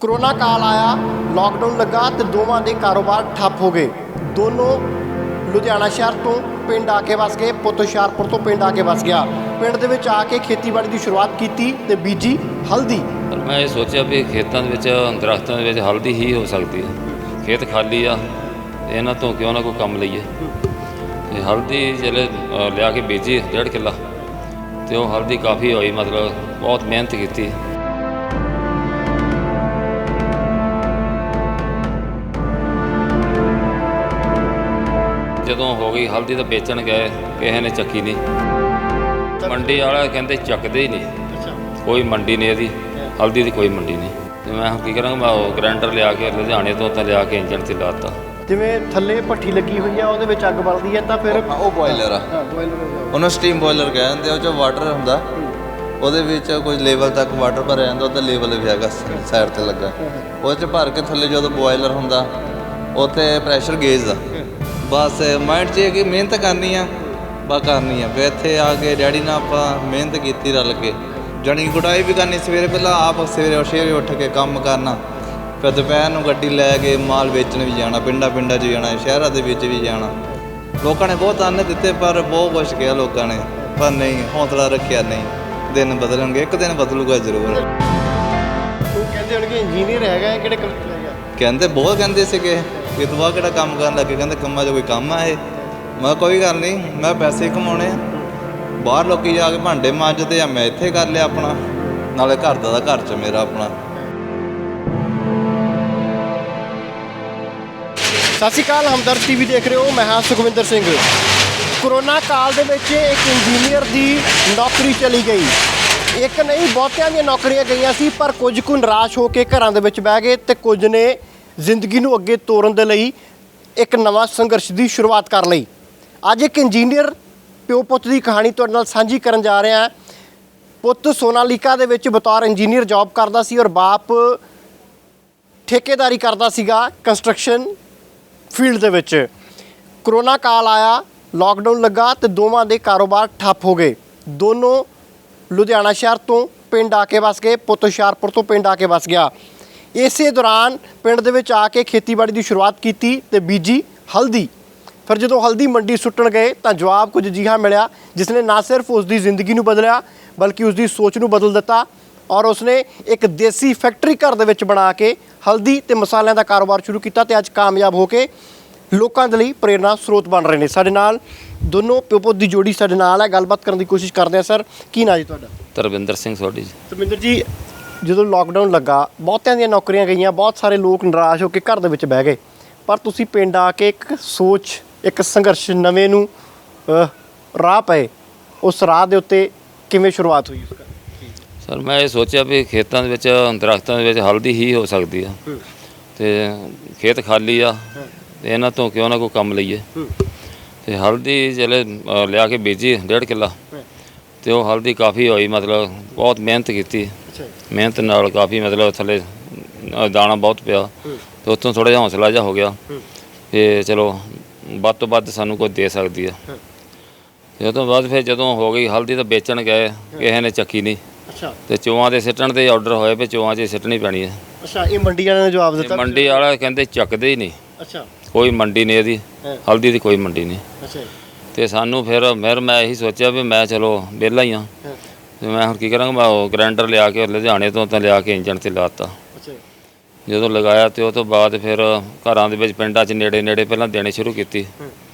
Corona काल आया, lockdown लगा तो दोवां दे कारोबार ठप हो गए। दोनों लुधियाना शहर तो पिंड आके वस गए। पुੱਤ ਹੁਸ਼ਿਆਰਪੁਰ तो पिंड आके वस गया। पिंड दे विच आके खेतीबाड़ी की शुरुआत की ते बीजी हल्दी। पर मैं ये सोचा भी खेतों के दरख्तों के हल्दी ही हो सकती है। खेत खाली आ, इन्हों तो क्यों ना कोई कम लीए। ते हल्दी जल्द लिया के बीजी 1.5 किला, तो हल्दी काफ़ी हुई, मतलब बहुत मेहनत की। ਜਦੋਂ ਹੋ ਗਈ ਹਲਦੀ ਤਾਂ ਵੇਚਣ ਗਏ, ਕਿਸੇ ਨੇ ਚੱਕੀ ਨਹੀਂ। ਮੰਡੀ ਵਾਲਾ ਕਹਿੰਦੇ ਚੱਕਦੇ ਹੀ ਨਹੀਂ, ਕੋਈ ਮੰਡੀ ਨਹੀਂ ਇਹਦੀ ਹਲਦੀ ਦੀ, ਕੋਈ ਮੰਡੀ ਨਹੀਂ। ਤੇ ਮੈਂ ਕੀ ਕਰਾਂਗਾ, ਮੈਂ ਉਹ ਗ੍ਰੈਂਡਰ ਲਿਆ ਕੇ ਲੁਧਿਆਣੇ ਤੋਂ ਤਾਂ ਲਿਆ ਕੇ ਇੰਜਣ 'ਤੇ ਲਾਤਾ। ਜਿਵੇਂ ਥੱਲੇ ਭੱਠੀ ਲੱਗੀ ਹੋਈ ਆ, ਉਹਦੇ ਵਿੱਚ ਅੱਗ ਬਲਦੀ ਹੈ ਤਾਂ ਫਿਰ ਉਹ ਬੋਇਲਰ ਆ, ਉਹਨੂੰ ਸਟੀਮ ਬੋਇਲਰ ਕਹਿੰਦੇ। ਉਹ 'ਚ ਵਾਟਰ ਹੁੰਦਾ, ਉਹਦੇ ਵਿੱਚ ਕੁਝ ਲੈਵਲ ਤੱਕ ਵਾਟਰ ਭਰਿਆ ਜਾਂਦਾ, ਉਹਦਾ ਲੈਵਲ ਵੀ ਹੈਗਾ ਸਾਈਡ 'ਤੇ ਲੱਗਾ। ਉਹਦੇ 'ਚ ਭਰ ਕੇ ਥੱਲੇ ਜਦੋਂ ਬੋਇਲਰ ਹੁੰਦਾ, ਉੱਥੇ ਪ੍ਰੈਸ਼ਰ ਗੇਜ ਆ। ਬਸ ਮਾਈਂਡ 'ਚ ਕਿ ਮਿਹਨਤ ਕਰਨੀ ਆ, ਬਸ ਕਰਨੀ ਆ। ਫਿਰ ਇੱਥੇ ਆ ਕੇ ਡੈਡੀ ਨਾਲ ਆਪਾਂ ਮਿਹਨਤ ਕੀਤੀ ਰਲ ਕੇ, ਜਾਣੀ ਗੁਡਾਈ ਵੀ ਕਰਨੀ ਸਵੇਰੇ, ਪਹਿਲਾਂ ਆਪ ਸਵੇਰੇ 6 ਵਜੇ ਉੱਠ ਕੇ ਕੰਮ ਕਰਨਾ। ਫਿਰ ਦੁਪਹਿਰ ਨੂੰ ਗੱਡੀ ਲੈ ਕੇ ਮਾਲ ਵੇਚਣ ਵੀ ਜਾਣਾ, ਪਿੰਡਾਂ 'ਚ ਜਾਣਾ, ਸ਼ਹਿਰਾਂ ਦੇ ਵਿੱਚ ਵੀ ਜਾਣਾ। ਲੋਕਾਂ ਨੇ ਬਹੁਤ ਆਨੇ ਦਿੱਤੇ, ਪਰ ਬਹੁਤ ਕੁਛ ਕਿਹਾ ਲੋਕਾਂ ਨੇ, ਪਰ ਨਹੀਂ, ਹੌਸਲਾ ਰੱਖਿਆ। ਨਹੀਂ, ਦਿਨ ਬਦਲਣਗੇ, ਇੱਕ ਦਿਨ ਬਦਲੂਗਾ ਜ਼ਰੂਰ। ਉਹ ਕਹਿੰਦੇ ਹੋਣਗੇ ਇੰਜੀਨੀਅਰ ਹੈਗਾ, ਕਿਹੜੇ ਕਲਚਰ ਹੈਗਾ? ਕਹਿੰਦੇ ਬਹੁਤ ਕਹਿੰਦੇ ਸੀਗੇ ਕਿ ਤੂੰ ਆਹ ਕਿਹੜਾ ਕੰਮ ਕਰਨ ਲੱਗੇ। ਕਹਿੰਦੇ ਕੰਮਾਂ 'ਚ ਕੋਈ ਕੰਮ ਆ ਇਹ? ਮੈਂ ਕੋਈ ਗੱਲ ਨਹੀਂ, ਮੈਂ ਪੈਸੇ ਕਮਾਉਣੇ ਆ। ਬਾਹਰ ਲੋਕੀ ਜਾ ਕੇ ਭਾਂਡੇ ਮਾਂਜਦੇ ਆ, ਮੈਂ ਇੱਥੇ ਕਰ ਲਿਆ ਆਪਣਾ, ਨਾਲੇ ਘਰ ਦਾ ਘਰ 'ਚ ਮੇਰਾ ਆਪਣਾ। ਸਤਿ ਸ਼੍ਰੀ ਅਕਾਲ, ਹਮਦਰਦ ਟੀਵੀ ਦੇਖ ਰਹੇ ਹੋ, ਮੈਂ ਹਾਂ ਸੁਖਵਿੰਦਰ ਸਿੰਘ। ਕੋਰੋਨਾ ਕਾਲ ਦੇ ਵਿੱਚ ਇੱਕ ਇੰਜੀਨੀਅਰ ਦੀ ਨੌਕਰੀ ਚਲੀ ਗਈ। ਇੱਕ ਨਹੀਂ, ਬਹੁਤਿਆਂ ਦੀਆਂ ਨੌਕਰੀਆਂ ਗਈਆਂ ਸੀ, ਪਰ ਕੁਝ ਕੁ ਨਿਰਾਸ਼ ਹੋ ਕੇ ਘਰਾਂ ਦੇ ਵਿੱਚ ਬਹਿ ਗਏ ਤੇ ਕੁਝ ਨੇ ਜ਼ਿੰਦਗੀ ਨੂੰ ਅੱਗੇ ਤੋਰਨ ਦੇ ਲਈ ਇੱਕ ਨਵਾਂ ਸੰਘਰਸ਼ ਦੀ ਸ਼ੁਰੂਆਤ ਕਰ ਲਈ। ਅੱਜ ਇੱਕ ਇੰਜੀਨੀਅਰ ਪਿਓ ਪੁੱਤ ਦੀ ਕਹਾਣੀ ਤੁਹਾਡੇ ਨਾਲ ਸਾਂਝੀ ਕਰਨ ਜਾ ਰਿਹਾ ਹਾਂ। ਪੁੱਤ ਸੋਨਾਲੀਕਾ ਦੇ ਵਿੱਚ ਬਤੌਰ ਇੰਜੀਨੀਅਰ ਜੌਬ ਕਰਦਾ ਸੀ ਔਰ ਬਾਪ ਠੇਕੇਦਾਰੀ ਕਰਦਾ ਸੀਗਾ ਕੰਸਟਰਕਸ਼ਨ ਫੀਲਡ ਦੇ ਵਿੱਚ। ਕੋਰੋਨਾ ਕਾਲ ਆਇਆ, ਲੌਕਡਾਊਨ ਲੱਗਾ ਤੇ ਦੋਵਾਂ ਦੇ ਕਾਰੋਬਾਰ ਠੱਪ ਹੋ ਗਏ। ਦੋਨੋਂ ਲੁਧਿਆਣਾ ਸ਼ਹਿਰ ਤੋਂ ਪਿੰਡ ਆ ਕੇ ਵਸ ਗਏ। ਪੁੱਤ ਹੁਸ਼ਿਆਰਪੁਰ ਤੋਂ ਪਿੰਡ ਆ ਕੇ ਵਸ ਗਿਆ। ਇਸੇ ਦੌਰਾਨ ਪਿੰਡ ਦੇ ਵਿੱਚ ਆ ਕੇ ਖੇਤੀਬਾੜੀ ਦੀ ਸ਼ੁਰੂਆਤ ਕੀਤੀ ਤੇ ਬੀਜੀ ਹਲਦੀ। ਫਿਰ ਜਦੋਂ ਹਲਦੀ ਮੰਡੀ ਸੁੱਟਣ ਗਏ ਤਾਂ ਜਵਾਬ ਕੁਝ ਅਜਿਹਾ ਮਿਲਿਆ ਜਿਸ ਨੇ ਨਾ ਸਿਰਫ ਉਸ ਦੀ ਜ਼ਿੰਦਗੀ ਨੂੰ ਬਦਲਿਆ, ਬਲਕਿ ਉਸ ਦੀ ਸੋਚ ਨੂੰ ਬਦਲ ਦਿੱਤਾ ਔਰ ਉਸਨੇ ਇੱਕ ਦੇਸੀ ਫੈਕਟਰੀ ਘਰ ਦੇ ਵਿੱਚ ਬਣਾ ਕੇ ਹਲਦੀ ਤੇ ਮਸਾਲਿਆਂ ਦਾ ਕਾਰੋਬਾਰ ਸ਼ੁਰੂ ਕੀਤਾ ਤੇ ਅੱਜ ਕਾਮਯਾਬ ਹੋ ਕੇ ਲੋਕਾਂ ਦੇ ਲਈ ਪ੍ਰੇਰਨਾ ਸਰੋਤ ਬਣ ਰਹੇ ਨੇ। ਸਾਡੇ ਨਾਲ ਦੋਨੋਂ ਪਿਓ ਪੁੱਤ ਦੀ ਜੋੜੀ ਸਾਡੇ ਨਾਲ ਹੈ, ਗੱਲਬਾਤ ਕਰਨ ਦੀ ਕੋਸ਼ਿਸ਼ ਕਰਦੇ ਹਾਂ। ਸਰ, ਕੀ ਨਾਂ ਜੀ ਤੁਹਾਡਾ? ਤਰਵਿੰਦਰ ਸਿੰਘ ਸੋਢੀ ਜੀ। ਤਰਵਿੰਦਰ ਜੀ, ਜਦੋਂ ਲੋਕਡਾਊਨ ਲੱਗਾ, ਬਹੁਤਿਆਂ ਦੀਆਂ ਨੌਕਰੀਆਂ ਗਈਆਂ, ਬਹੁਤ ਸਾਰੇ ਲੋਕ ਨਿਰਾਸ਼ ਹੋ ਕੇ ਘਰ ਦੇ ਵਿੱਚ ਬਹਿ ਗਏ, ਪਰ ਤੁਸੀਂ ਪਿੰਡ ਆ ਕੇ ਇੱਕ ਸੋਚ, ਇੱਕ ਸੰਘਰਸ਼ ਨਵੇਂ ਨੂੰ ਰਾਹ ਪਏ। ਉਸ ਰਾਹ ਦੇ ਉੱਤੇ ਕਿਵੇਂ ਸ਼ੁਰੂਆਤ ਹੋਈ ਉਸका? ਸਰ, ਮੈਂ ਇਹ ਸੋਚਿਆ ਵੀ ਖੇਤਾਂ ਦੇ ਵਿੱਚ ਦਰਖਤਾਂ ਦੇ ਵਿੱਚ ਹਲਦੀ ਹੀ ਹੋ ਸਕਦੀ ਆ। ਤੇ ਖੇਤ ਖਾਲੀ ਆ, ਤੇ ਇਹਨਾਂ ਤੋਂ ਕਿਉਂ ਨਾ ਕੋਈ ਕੰਮ ਲਈਏ। ਤੇ ਹਲਦੀ ਜਲੇ ਲਿਆ ਕੇ ਬੀਜੀ 1.5 ਕਿਲਾ, ਤੇ ਉਹ ਹਲਦੀ ਕਾफ़ी ਹੋਈ, मतलब ਬਹੁਤ ਮਿਹਨਤ ਕੀਤੀ। ਮਿਹਨਤ ਨਾਲ ਕਾफ़ी मतलब ਥੱਲੇ ਦਾਣਾ ਬਹੁਤ ਪਿਆ, ਤੇ ਉੱਥੋਂ ਥੋੜ੍ਹਾ ਜਿਹਾ ਹੌਸਲਾ ਜਿਹਾ ਹੋ ਗਿਆ ਕਿ ਚਲੋ ਵੱਧ ਤੋਂ ਵੱਧ ਸਾਨੂੰ ਕੋਈ ਦੇ ਸਕਦੀ ਆ। ਇਹ ਤੋਂ ਬਾਅਦ ਫਿਰ ਜਦੋਂ ਹੋ ਗਈ ਹਲਦੀ ਤਾਂ ਵੇਚਣ ਗਏ, ਕਿਸੇ ਨੇ ਚੱਕੀ ਨਹੀਂ। ਤੇ ਚੋਆਂ ਦੇ ਸਿੱਟਣ ਦੇ ਆਰਡਰ ਹੋਏ ਵੀ ਚੋਆਂ 'ਚ ਸਿੱਟਣੀ ਪੈਣੀ ਹੈ। ਅੱਛਾ, ਇਹ ਮੰਡੀ ਵਾਲਿਆਂ ਨੇ ਜਵਾਬ ਦਿੱਤਾ? ਮੰਡੀ ਵਾਲਾ ਕਹਿੰਦੇ ਚੱਕਦੇ ਹੀ ਨਹੀਂ। ਅੱਛਾ, ਕੋਈ ਮੰਡੀ ਨਹੀਂ ਇਹਦੀ ਹਲਦੀ ਦੀ, ਕੋਈ ਮੰਡੀ ਨਹੀਂ। ਅੱਛਾ। ਤੇ ਸਾਨੂੰ ਫਿਰ ਮੈਂ ਇਹੀ ਸੋਚਿਆ ਵੀ ਮੈਂ ਚਲੋ ਵਿਹਲਾ ਹੀ ਹਾਂ, ਤੇ ਮੈਂ ਹੁਣ ਕੀ ਕਰਾਂਗਾ, ਮੈਂ ਉਹ ਗ੍ਰੈਂਡਰ ਲਿਆ ਕੇ ਲੁਧਿਆਣੇ ਤੋਂ ਤਾਂ ਲਿਆ ਕੇ ਇੰਜਣ 'ਤੇ ਲਾਤਾ। ਜਦੋਂ ਲਗਾਇਆ ਤੇ ਉਹ ਤੋਂ ਬਾਅਦ ਫਿਰ ਘਰਾਂ ਦੇ ਵਿੱਚ ਪਿੰਡਾਂ 'ਚ ਨੇੜੇ ਪਹਿਲਾਂ ਦੇਣੇ ਸ਼ੁਰੂ ਕੀਤੀ।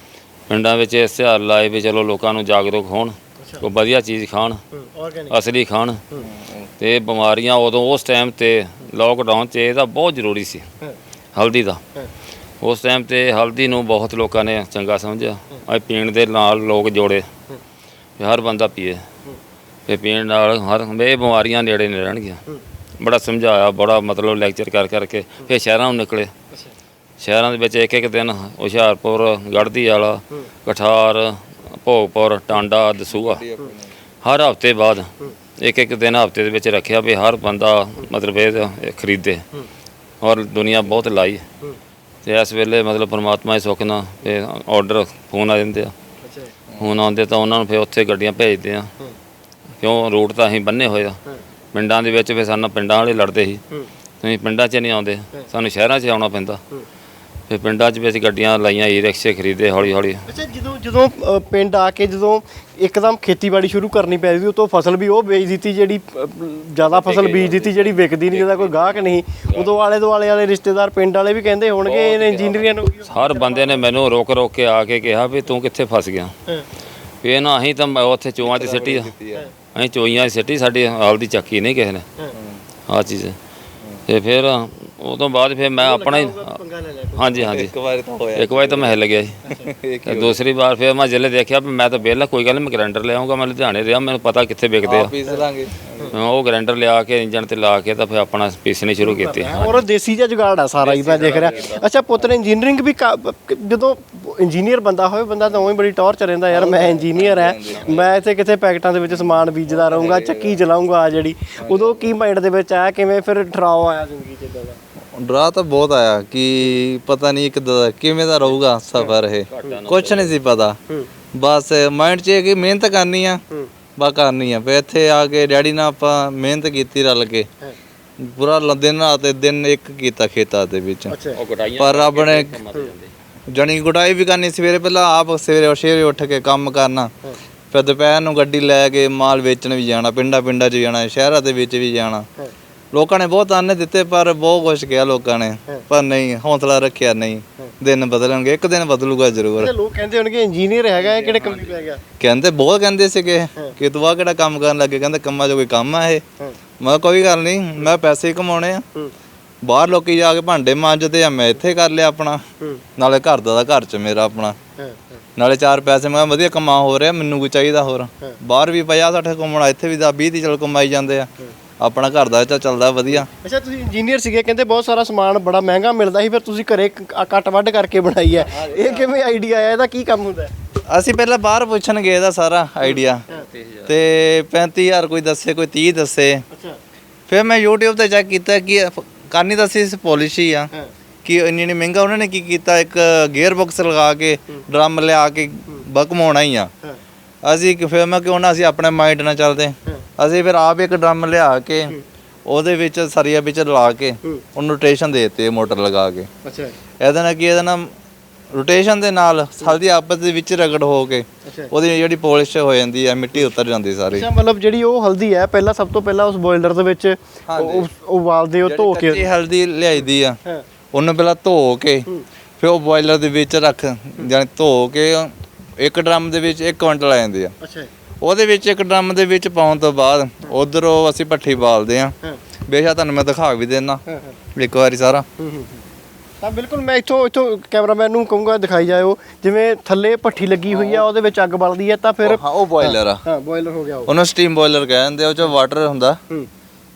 ਪਿੰਡਾਂ ਵਿੱਚ ਇਸ ਇਸ਼ਤਿਹਾਰ ਲਾਏ ਵੀ ਚਲੋ ਲੋਕਾਂ ਨੂੰ ਜਾਗਰੂਕ ਹੋਣ, ਕੋਈ ਵਧੀਆ ਚੀਜ਼ ਖਾਣ, ਅਸਲੀ ਖਾਣ। ਤੇ ਬਿਮਾਰੀਆਂ ਉਦੋਂ ਉਸ ਟਾਈਮ 'ਤੇ ਲੋਕਡਾਊਨ 'ਚ ਇਹਦਾ ਬਹੁਤ ਜ਼ਰੂਰੀ ਸੀ, ਹਲਦੀ ਦਾ। ਉਸ ਟਾਈਮ 'ਤੇ ਹਲਦੀ ਨੂੰ ਬਹੁਤ ਲੋਕਾਂ ਨੇ ਚੰਗਾ ਸਮਝਿਆ। ਅੱਜ ਪੀਣ ਦੇ ਨਾਲ ਲੋਕ ਜੋੜੇ, ਹਰ ਬੰਦਾ ਪੀਏ, ਤੇ ਪੀਣ ਨਾਲ ਹਰ ਇਹ ਬਿਮਾਰੀਆਂ ਨੇੜੇ ਨਹੀਂ ਰਹਿਣਗੀਆਂ। ਬੜਾ ਸਮਝਾਇਆ, ਬੜਾ ਮਤਲਬ ਲੈਕਚਰ ਕਰਕੇ ਫਿਰ ਸ਼ਹਿਰਾਂ ਨੂੰ ਨਿਕਲੇ। ਸ਼ਹਿਰਾਂ ਦੇ ਵਿੱਚ ਇੱਕ ਦਿਨ ਹੁਸ਼ਿਆਰਪੁਰ, ਗੜ੍ਹਦੀ ਵਾਲਾ, ਕਠਾਰ, ਭੋਗਪੁਰ, ਟਾਂਡਾ, ਦਸੂਹਾ, ਹਰ ਹਫ਼ਤੇ ਬਾਅਦ ਇੱਕ ਦਿਨ ਹਫ਼ਤੇ ਦੇ ਵਿੱਚ ਰੱਖਿਆ ਵੀ ਹਰ ਬੰਦਾ ਮਤਲਬ ਇਹ ਖਰੀਦੇ। ਔਰ ਦੁਨੀਆ ਬਹੁਤ ਲਾਈ। ਤੇ ਇਸ ਵੇਲੇ ਮਤਲਬ ਪਰਮਾਤਮਾ ਦੀ ਸੁੱਖ ਨਾਲ ਇਹ ਆਰਡਰ ਫੋਨ ਆ ਜਾਂਦੇ ਆ। ਫੋਨ ਆਉਂਦੇ ਤਾਂ ਉਹਨਾਂ ਨੂੰ ਫਿਰ ਉੱਥੇ ਗੱਡੀਆਂ ਭੇਜਦੇ ਆ, ਕਿਉਂ ਰੂਟ ਤਾਂ ਅਸੀਂ ਬੰਨੇ ਹੋਏ ਆ। ਪਿੰਡਾਂ ਦੇ ਵਿੱਚ ਫਿਰ ਸਾਨੂੰ ਪਿੰਡਾਂ ਵਾਲੇ ਲੜਦੇ ਸੀ, ਤੁਸੀਂ ਪਿੰਡਾਂ 'ਚ ਨਹੀਂ ਆਉਂਦੇ, ਸਾਨੂੰ ਸ਼ਹਿਰਾਂ 'ਚ ਆਉਣਾ ਪੈਂਦਾ। ਫਿਰ ਪਿੰਡਾਂ 'ਚ ਵੀ ਅਸੀਂ ਗੱਡੀਆਂ ਲਾਈਆਂ, ਈ ਰਿਕਸ਼ੇ ਖਰੀਦੇ ਹੌਲੀ ਹੌਲੀ। ਅੱਛਾ, ਜਦੋਂ ਪਿੰਡ ਆ ਕੇ ਜਦੋਂ ਇੱਕਦਮ ਖੇਤੀਬਾੜੀ ਸ਼ੁਰੂ ਕਰਨੀ ਪੈ ਗਈ, ਉਤੋਂ ਫਸਲ ਵੀ ਉਹ ਵੇਚ ਦਿੱਤੀ ਜਿਹੜੀ ਜ਼ਿਆਦਾ ਫਸਲ ਬੀਜ ਦਿੱਤੀ ਜਿਹੜੀ ਵਿਕਦੀ ਨਹੀਂ, ਜਿਹਦਾ ਕੋਈ ਗਾਹਕ ਨਹੀਂ। ਉਦੋਂ ਆਲੇ ਦੁਆਲੇ ਵਾਲੇ ਰਿਸ਼ਤੇਦਾਰ ਪਿੰਡ ਵਾਲੇ ਵੀ ਕਹਿੰਦੇ ਹੋਣਗੇ ਇਹ ਇੰਜੀਨੀਅਰਾਂ ਨੂੰ। ਹਰ ਬੰਦੇ ਨੇ ਮੈਨੂੰ ਰੋਕ ਰੋਕ ਕੇ ਆ ਕੇ ਕਿਹਾ ਵੀ ਤੂੰ ਕਿੱਥੇ ਫਸ ਗਿਆ। ਵੀ ਨਾ ਅਸੀਂ ਤਾਂ ਉੱਥੇ ਚੋਆਂ 'ਚ ਸਿੱਟੀ, ਅਸੀਂ ਚੋਈਆਂ 'ਚ ਸਿੱਟੀ, ਸਾਡੀ ਹਾਲ ਦੀ ਚੱਕੀ ਨਹੀਂ ਕਿਸੇ ਨੇ ਆਹ ਚੀਜ਼। ਤੇ ਫਿਰ ਉਹ ਤੋਂ ਬਾਅਦ ਫਿਰ ਮੈਂ ਆਪਣਾ ਹੀ ਹਾਂਜੀ ਇੱਕ ਵਾਰ ਤਾਂ ਹੋਇਆ, ਇੱਕ ਵਾਰ ਤਾਂ ਮੈਂ ਹਿੱਲ ਗਿਆ ਜੀ। ਤੇ ਦੂਸਰੀ ਵਾਰ ਫਿਰ ਮੈਂ ਜਿੱਲੇ ਦੇਖਿਆ ਵੀ ਮੈਂ ਤਾਂ ਵਿਹਲਾ, ਕੋਈ ਗੱਲ ਨਹੀਂ, ਮੈਂ ਗਰੈਂਡਰ ਲਿਆਉਂਗਾ, ਮੈਂ ਲੁਧਿਆਣੇ ਰਿਹਾ, ਮੈਨੂੰ ਪਤਾ ਕਿੱਥੇ ਵਿਕਦੇ ਆ। ਪੀਸ ਲਾਂਗੇ ਉਹ ਗਰੈਂਡਰ ਲਿਆ ਕੇ ਇੰਜਣ ਤੇ ਲਾ ਕੇ ਤਾਂ ਫਿਰ ਆਪਣਾ ਪੀਸਣੀ ਸ਼ੁਰੂ ਕੀਤੀ। ਔਰ ਦੇਸੀ ਜਿਹਾ ਜੁਗਾੜ ਆ ਸਾਰਾ ਹੀ ਮੈਂ ਦੇਖ ਰਿਹਾ। ਅੱਛਾ ਪੁੱਤ ਨੇ ਇੰਜੀਨੀਅਰਿੰਗ ਵੀ ਜਦੋਂ ਇੰਜੀਨੀਅਰ ਬੰਦਾ ਹੋਵੇ, ਬੰਦਾ ਤਾਂ ਉਵੇਂ ਬੜੀ ਟੌਰ 'ਚ ਰਹਿੰਦਾ, ਯਾਰ ਮੈਂ ਇੰਜੀਨੀਅਰ ਹੈ, ਮੈਂ ਇੱਥੇ ਕਿਤੇ ਪੈਕਟਾਂ ਦੇ ਵਿੱਚ ਸਮਾਨ ਬੀਜਦਾ ਰਹੂੰਗਾ, ਚੱਕੀ ਚਲਾਊਂਗਾ ਆ ਜਿਹੜੀ। ਉਦੋਂ ਕੀ ਮਾਈਂਡ ਦੇ ਵਿੱਚ ਆਇਆ, ਕਿਵੇਂ ਫਿਰ ਡਰਾਅ ਆਇਆ ਜ਼ਿੰਦਗੀ 'ਚ ਇੱਦਾਂ ਦਾ? ਡਰਾ ਤਾਂ ਬਹੁਤ ਆਇਆ ਕਿ ਪਤਾ ਨਹੀਂ ਕਿੱਦਾਂ ਦਾ ਕਿਵੇਂ ਦਾ ਰਹੂਗਾ ਸਫ਼ਰ, ਇਹ ਕੁਛ ਨਹੀਂ ਸੀ ਪਤਾ। ਬਸ ਮਾਈਂਡ 'ਚ ਇਹ ਕਿ ਮਿਹਨਤ ਕਰਨੀ ਆ, ਬਸ ਕਰਨੀ ਆ। ਫਿਰ ਇੱਥੇ ਆ ਕੇ ਡੈਡੀ ਨਾਲ ਆਪਾਂ ਮਿਹਨਤ ਕੀਤੀ ਰਲ ਕੇ, ਪੂਰਾ ਦਿਨ ਰਾਤ ਦਿਨ ਇੱਕ ਕੀਤਾ ਖੇਤਾਂ ਦੇ ਵਿੱਚ। ਪਰ ਰੱਬ ਨੇ ਜਾਣੀ ਗੁਡਾਈ ਵੀ ਕਰਨੀ ਸਵੇਰੇ, ਪਹਿਲਾਂ ਆਪ ਸਵੇਰੇ ਉੱਠ ਕੇ ਕੰਮ ਕਰਨਾ, ਫਿਰ ਦੁਪਹਿਰ ਨੂੰ ਗੱਡੀ ਲੈ ਕੇ ਮਾਲ ਵੇਚਣ ਵੀ ਜਾਣਾ, ਪਿੰਡਾਂ 'ਚ ਜਾਣਾ, ਸ਼ਹਿਰਾਂ ਦੇ ਵਿੱਚ ਵੀ ਜਾਣਾ। ਲੋਕਾਂ ਨੇ ਬਹੁਤ ਆਨੇ ਦਿੱਤੇ, ਪਰ ਬਹੁਤ ਕੁਛ ਕਿਹਾ ਲੋਕਾਂ ਨੇ, ਪਰ ਨਹੀਂ, ਹੌਸਲਾ ਰੱਖਿਆ, ਨਹੀਂ, ਦਿਨ ਬਦਲਣਗੇ, ਇੱਕ ਦਿਨ ਬਦਲੂਗਾ ਜ਼ਰੂਰ। ਲੋਕ ਕਹਿੰਦੇ ਹੋਣਗੇ ਇੰਜੀਨੀਅਰ ਹੈਗਾ, ਇਹ ਕਿਹੜੇ ਕੰਮ ਪੈ ਗਿਆ? ਕਹਿੰਦੇ ਬਹੁਤ ਕਹਿੰਦੇ ਸੀਗੇ ਕਿ ਤੂੰ ਆ ਕਿਹੜਾ ਕੰਮ ਕਰਨ ਲੱਗੇ, ਕਹਿੰਦੇ ਕੰਮਾਂ 'ਚ ਕੋਈ ਕੰਮ ਆ ਇਹ। ਮੈਂ ਕੋਈ ਗੱਲ ਨਹੀਂ, ਮੈਂ ਪੈਸੇ ਹੀ ਕਮਾਉਣੇ ਆ। ਬਾਹਰ ਲੋਕੀ ਜਾ ਕੇ ਭਾਂਡੇ ਮਾਂਜਦੇ ਆ, ਮੈਂ ਇੱਥੇ ਕਰ ਲਿਆ ਆਪਣਾ, ਨਾਲੇ ਘਰ ਦਾ ਘਰ 'ਚ ਮੇਰਾ ਆਪਣਾ, ਨਾਲੇ 4 ਪੈਸੇ ਮੈਂ ਵਧੀਆ ਕਮਾ ਹੋ ਰਿਹਾ, ਮੈਨੂੰ ਕੋਈ ਚਾਹੀਦਾ ਹੋਰ। ਬਾਹਰ ਵੀ 50-60 ਕਮਾਉਣਾ, ਇੱਥੇ ਵੀ 10-20 ਦੀ ਚਲ ਕਮਾਈ ਜਾਂਦੇ ਆ, ਆਪਣਾ ਘਰ ਦਾ ਚੱਲਦਾ ਵਧੀਆ। ਅੱਛਾ, ਤੁਸੀਂ ਇੰਜੀਨੀਅਰ ਸੀਗੇ, ਕਹਿੰਦੇ ਬਹੁਤ ਸਾਰਾ ਸਮਾਨ ਬੜਾ ਮਹਿੰਗਾ ਮਿਲਦਾ ਸੀ, ਫਿਰ ਤੁਸੀਂ ਘਰੇ ਕੱਟ ਵੱਢ ਕਰਕੇ ਬਣਾਈ ਹੈ, ਇਹ ਕਿਵੇਂ ਆਈਡੀਆ ਆਇਆ, ਇਹਦਾ ਕੀ ਕੰਮ ਹੁੰਦਾ? ਅਸੀਂ ਪਹਿਲਾਂ ਬਾਹਰ ਪੁੱਛਣ ਗਏ ਇਹਦਾ ਸਾਰਾ ਆਈਡੀਆ, ਤੇ 35,000 ਕੋਈ ਦੱਸੇ, ਕੋਈ 30 ਦੱਸੇ। ਫਿਰ ਮੈਂ YouTube ਤੇ ਚੈੱਕ ਕੀਤਾ ਕਿ ਕਰਨੀ ਤਾਂ ਅਸੀਂ ਪੋਲਿਸ਼ ਹੀ ਆ, ਕਿ ਇੰਨੀ ਮਹਿੰਗਾ ਉਹਨਾਂ ਨੇ ਕੀ ਕੀਤਾ, ਇੱਕ ਗੇਅਰ ਬਾਕਸ ਲਗਾ ਕੇ ਡਰਮ ਲਿਆ ਕੇ ਬਕਮਾਉਣਾ ਹੀ ਆ। ਅਸੀਂ ਫਿਰ ਮੈਂ ਕਿਉਂ ਨਾ ਅਸੀਂ ਆਪਣੇ ਮਾਈਂਡ ਨਾਲ ਚੱਲਦੇ, ਅਸੀਂ ਫਿਰ ਆਪ ਇੱਕ ਡਰਮ ਲਿਆ ਕੇ ਉਹਦੇ ਵਿੱਚ ਸਰੀਆ ਵਿੱਚ ਲਾ ਕੇ ਉਹਨੂੰ ਰੋਟੇਸ਼ਨ ਦੇ ਦਿੱਤੇ ਮੋਟਰ ਲਗਾ ਕੇ। ਇਹਦੇ ਨਾਲ ਕੀ, ਇਹਦੇ ਨਾਲ ਰੋਟੇਸ਼ਨ ਦੇ ਨਾਲ ਹਲਦੀ ਆਪਸ ਦੇ ਵਿੱਚ ਰਗੜ ਹੋ ਕੇ ਉਹਦੀ ਜਿਹੜੀ ਪੋਲਿਸ਼ ਹੋ ਜਾਂਦੀ ਹੈ, ਮਿੱਟੀ ਉਤਰ ਜਾਂਦੀ ਸਾਰੀ। ਮਤਲਬ ਜਿਹੜੀ ਉਹ ਹਲਦੀ ਹੈ, ਪਹਿਲਾਂ ਸਭ ਤੋਂ ਪਹਿਲਾਂ ਉਸ ਬੋਇਲਰ ਦੇ ਵਿੱਚ ਉਬਾਲਦੇ, ਉਹ ਧੋ ਕੇ ਕੱਚੀ ਹਲਦੀ ਲਿਆਈਦੀ ਆ, ਉਹਨੂੰ ਪਹਿਲਾਂ ਧੋ ਕੇ ਫਿਰ ਉਹ ਬੋਇਲਰ ਦੇ ਵਿੱਚ ਰੱਖ, ਜਾਨੀ ਧੋ ਕੇ ਇੱਕ ਡਰਮ ਦੇ ਵਿੱਚ 1 ਕੁਇੰਟਲ ਆ ਜਾਂਦੇ ਆ। ਉਹਦੇ ਵਿੱਚ ਇੱਕ ਡਰਮ ਦੇ ਵਿੱਚ ਪਾਉਣ ਤੋਂ ਬਾਅਦ ਉਧਰੋਂ ਅਸੀਂ ਭੱਠੀ ਬਾਲਦੇ ਆ, ਬੇਸ਼ੱਕ ਤੁਹਾਨੂੰ ਮੈਂ ਦਿਖਾ ਵੀ ਦੇਣਾ ਇੱਕ ਵਾਰੀ ਸਾਰਾ। ਤਾਂ ਬਿਲਕੁਲ ਮੈਂ ਇੱਥੋਂ ਕੈਮਰਾਮੈਨ ਨੂੰ ਕਹੂੰਗਾ ਦਿਖਾਈ ਜਾਇਓ, ਜਿਵੇਂ ਥੱਲੇ ਭੱਠੀ ਲੱਗੀ ਹੋਈ ਆ, ਉਹਦੇ ਵਿੱਚ ਅੱਗ ਬਲਦੀ ਹੈ, ਤਾਂ ਫਿਰ ਉਹ ਬੋਇਲਰ ਆ। ਹਾਂ, ਬੋਇਲਰ ਹੋ ਗਿਆ, ਉਹਨੂੰ ਸਟੀਮ ਬੋਇਲਰ ਕਹਿੰਦੇ। ਉਹ 'ਚ ਵਾਟਰ ਹੁੰਦਾ,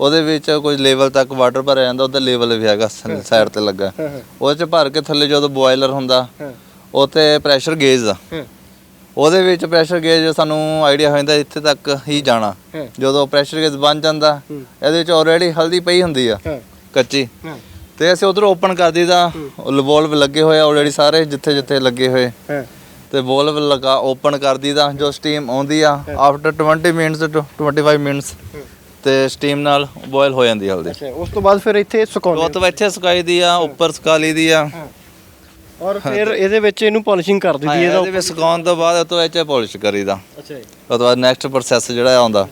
ਉਹਦੇ ਵਿੱਚ ਕੁਝ ਲੈਵਲ ਤੱਕ ਵਾਟਰ ਭਰਿਆ ਜਾਂਦਾ, ਉਹਦਾ ਲੈਵਲ ਵੀ ਹੈਗਾ ਸਾਈਡ ਤੇ ਲੱਗਾ, ਉਹਦੇ 'ਚ ਭਰ ਕੇ ਥੱਲੇ ਜਦੋਂ ਬੋਇਲਰ ਹੁੰਦਾ ਉੱਥੇ ਪ੍ਰੈਸ਼ਰ ਗੇਜ ਆ, ਉਹਦੇ ਵਿੱਚ ਪ੍ਰੈਸ਼ਰ ਗੇਜ ਸਾਨੂੰ ਆਈਡੀਆ ਹੋ ਜਾਂਦਾ ਇੱਥੇ ਤੱਕ ਹੀ ਜਾਣਾ। ਜਦੋਂ ਪ੍ਰੈਸ਼ਰ ਗੇਜ ਬਣ ਜਾਂਦਾ, ਇਹਦੇ ਵਿੱਚ ਆਲਰੇਡੀ ਹਲਦੀ ਪਈ ਹੁੰਦੀ ਆ ਕੱਚੀ, ਤੇ ਅਸੀਂ ਉਧਰ ਓਪਨ ਕਰ ਦਈਦਾ, ਵੋਲਵ ਲੱਗੇ ਹੋਏ ਆਲਰੇਡੀ ਸਾਰੇ ਜਿੱਥੇ ਜਿੱਥੇ ਲੱਗੇ ਹੋਏ, ਤੇ ਵੋਲਵ ਲਗਾ ਓਪਨ ਕਰ ਦਈਦਾ। ਜੋ ਸਟੀਮ ਆਉਂਦੀ ਆ ਆਫਟਰ 20 ਮਿੰਟਸ to 25 ਮਿੰਟਸ ਤੇ ਸਟੀਮ ਨਾਲ ਬੋਇਲ ਹੋ ਜਾਂਦੀ ਹਲਦੀ। ਉਸ ਤੋਂ ਬਾਅਦ ਫਿਰ ਇੱਥੇ ਸੁਕਾਉਂਦੇ, ਉਹ ਤੋਂ ਇੱਥੇ ਸੁਕਾਈ ਦੀ ਆ, ਉੱਪਰ ਸੁਕਾ ਲਈ ਦੀ ਆ, ਔਰ ਫਿਰ ਇਹਦੇ ਵਿੱਚ ਇਹਨੂੰ ਪਾਲਿਸ਼ਿੰਗ ਕਰ ਦਿੱਤੀ। ਇਹਦੇ ਵਿੱਚ ਸੁਕਾਉਣ ਤੋਂ ਬਾਅਦ ਉਹ ਤੋਂ ਇੱਥੇ ਪਾਲਿਸ਼ ਕਰੀਦਾ। ਅੱਛਾ ਜੀ। ਉਹ ਤੋਂ ਬਾਅਦ ਨੈਕਸਟ ਪ੍ਰੋਸੈਸ ਜਿਹੜਾ ਆਉਂਦਾ,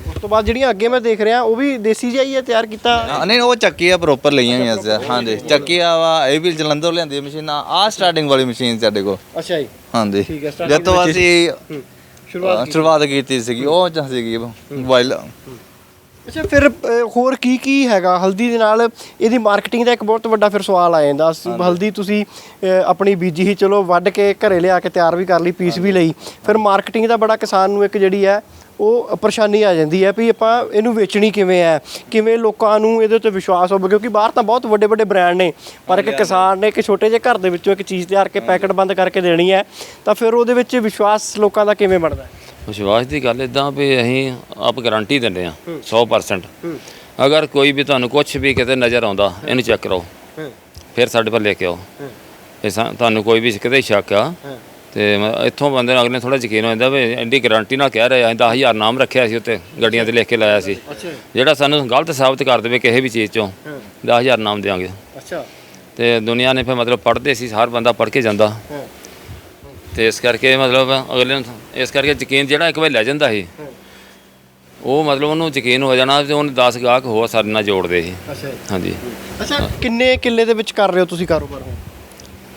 ਉਸ ਤੋਂ ਬਾਅਦ ਜਿਹੜੀਆਂ ਅੱਗੇ ਮੈਂ ਦੇਖ ਰਿਹਾ ਉਹ ਵੀ ਦੇਸੀ ਜਿਹਾ ਹੀ ਹੈ ਤਿਆਰ ਕੀਤਾ? ਨਹੀਂ, ਉਹ ਚੱਕੀ ਆ ਪ੍ਰੋਪਰ ਲਈਆਂ ਹੋਈਆਂ ਸੀ। ਹਾਂਜੀ, ਚੱਕੀ ਆ ਵਾ, ਇਹ ਵੀ ਜਲੰਧਰ ਲਿਆਂਦੀ ਮਸ਼ੀਨ ਆ ਸਟਾਰਟਿੰਗ ਵਾਲੀ ਮਸ਼ੀਨ ਸਾਡੇ ਕੋਲ। ਅੱਛਾ ਜੀ, ਹਾਂਜੀ। ਜਦੋਂ ਅਸੀਂ ਸ਼ੁਰੂਆਤ ਕੀਤੀ ਸੀਗੀ ਉਹ ਸੀਗੀ ਮੋਬਾਈਲ। ਅੱਛਾ, ਫਿਰ ਹੋਰ ਕੀ ਹੈਗਾ ਹਲਦੀ ਦੇ ਨਾਲ? ਇਹਦੀ ਮਾਰਕੀਟਿੰਗ ਦਾ ਇੱਕ ਬਹੁਤ ਵੱਡਾ ਫਿਰ ਸਵਾਲ ਆ ਜਾਂਦਾ। ਹਲਦੀ ਤੁਸੀਂ ਆਪਣੀ ਬੀਜੀ ਹੀ, ਚਲੋ ਵੱਢ ਕੇ ਘਰੇ ਲਿਆ ਕੇ ਤਿਆਰ ਵੀ ਕਰ ਲਈ, ਪੀਸ ਵੀ ਲਈ, ਫਿਰ ਮਾਰਕੀਟਿੰਗ ਦਾ ਬੜਾ ਕਿਸਾਨ ਨੂੰ ਇੱਕ ਜਿਹੜੀ ਹੈ ਉਹ ਪਰੇਸ਼ਾਨੀ ਆ ਜਾਂਦੀ ਹੈ ਵੀ ਆਪਾਂ ਇਹਨੂੰ ਵੇਚਣੀ ਕਿਵੇਂ ਹੈ, ਕਿਵੇਂ ਲੋਕਾਂ ਨੂੰ ਇਹਦੇ ਉੱਤੇ ਵਿਸ਼ਵਾਸ ਹੋਵੇ, ਕਿਉਂਕਿ ਬਾਹਰ ਤਾਂ ਬਹੁਤ ਵੱਡੇ ਵੱਡੇ ਬ੍ਰਾਂਡ ਨੇ, ਪਰ ਇੱਕ ਕਿਸਾਨ ਨੇ ਇੱਕ ਛੋਟੇ ਜਿਹੇ ਘਰ ਦੇ ਵਿੱਚੋਂ ਇੱਕ ਚੀਜ਼ ਤਿਆਰ ਕੇ ਪੈਕਟ ਬੰਦ ਕਰਕੇ ਦੇਣੀ ਹੈ, ਤਾਂ ਫਿਰ ਉਹਦੇ ਵਿੱਚ ਵਿਸ਼ਵਾਸ ਲੋਕਾਂ ਦਾ ਕਿਵੇਂ ਬਣਦਾ? ਵਿਸ਼ਵਾਸ ਦੀ ਗੱਲ ਇੱਦਾਂ ਵੀ ਅਸੀਂ ਆਪ ਗਾਰੰਟੀ ਦਿੰਦੇ ਹਾਂ 100%। ਅਗਰ ਕੋਈ ਵੀ ਤੁਹਾਨੂੰ ਕੁਛ ਵੀ ਕਿਤੇ ਨਜ਼ਰ ਆਉਂਦਾ, ਇਹਨੂੰ ਚੈੱਕ ਕਰੋ, ਫਿਰ ਸਾਡੇ ਕੋਲ ਲੈ ਕੇ ਆਓ। ਇਹ ਤੁਹਾਨੂੰ ਕੋਈ ਵੀ ਕਿਤੇ ਸ਼ੱਕ ਆ ਤੇ ਇੱਥੋਂ ਬੰਦੇ ਨੂੰ ਅਗਲੇ ਥੋੜਾ ਯਕੀਨ ਹੋ ਜਾਂਦਾ ਵੀ ਐਡੀ ਗਾਰੰਟੀ ਨਾਲ ਕਹਿ ਰਹੇ ਆ 10,000 ਨਾਮ ਰੱਖਿਆ ਸੀ ਉੱਤੇ ਗੱਡੀਆਂ ਤੇ ਲਿਖ ਕੇ ਲਾਇਆ ਸੀ। ਜਿਹੜਾ ਸਾਨੂੰ ਗਲਤ ਸਾਬਤ ਕਰ ਦੇਵੇ ਕਿਸੇ ਵੀ ਚੀਜ਼ ਚੋਂ 10,000 ਨਾਮ ਦੇਵਾਂਗੇ। ਅੱਛਾ। ਤੇ ਦੁਨੀਆ ਨੇ ਫਿਰ ਮਤਲਬ ਪੜ੍ਹਦੇ ਸੀ, ਹਰ ਬੰਦਾ ਪੜ੍ਹ ਕੇ ਜਾਂਦਾ ਤੇ ਇਸ ਕਰਕੇ ਮਤਲਬ ਅਗਲੇ ਨੂੰ ਇਸ ਕਰਕੇ ਯਕੀਨ ਜਿਹੜਾ ਇੱਕ ਵਾਰ ਲੈ ਜਾਂਦਾ ਸੀ ਉਹ ਮਤਲਬ ਉਹਨੂੰ ਯਕੀਨ ਹੋ ਜਾਣਾ ਤੇ ਉਹਨੇ 10 ਗਾਹਕ ਹੋਰ ਸਾਡੇ ਨਾਲ ਜੋੜਦੇ ਸੀ। ਅੱਛਾ ਹਾਂਜੀ। ਅੱਛਾ, ਕਿੰਨੇ ਕਿੱਲੇ ਦੇ ਵਿੱਚ ਕਰ ਰਹੇ ਹੋ ਤੁਸੀਂ ਕਾਰੋਬਾਰ ਹੁਣ?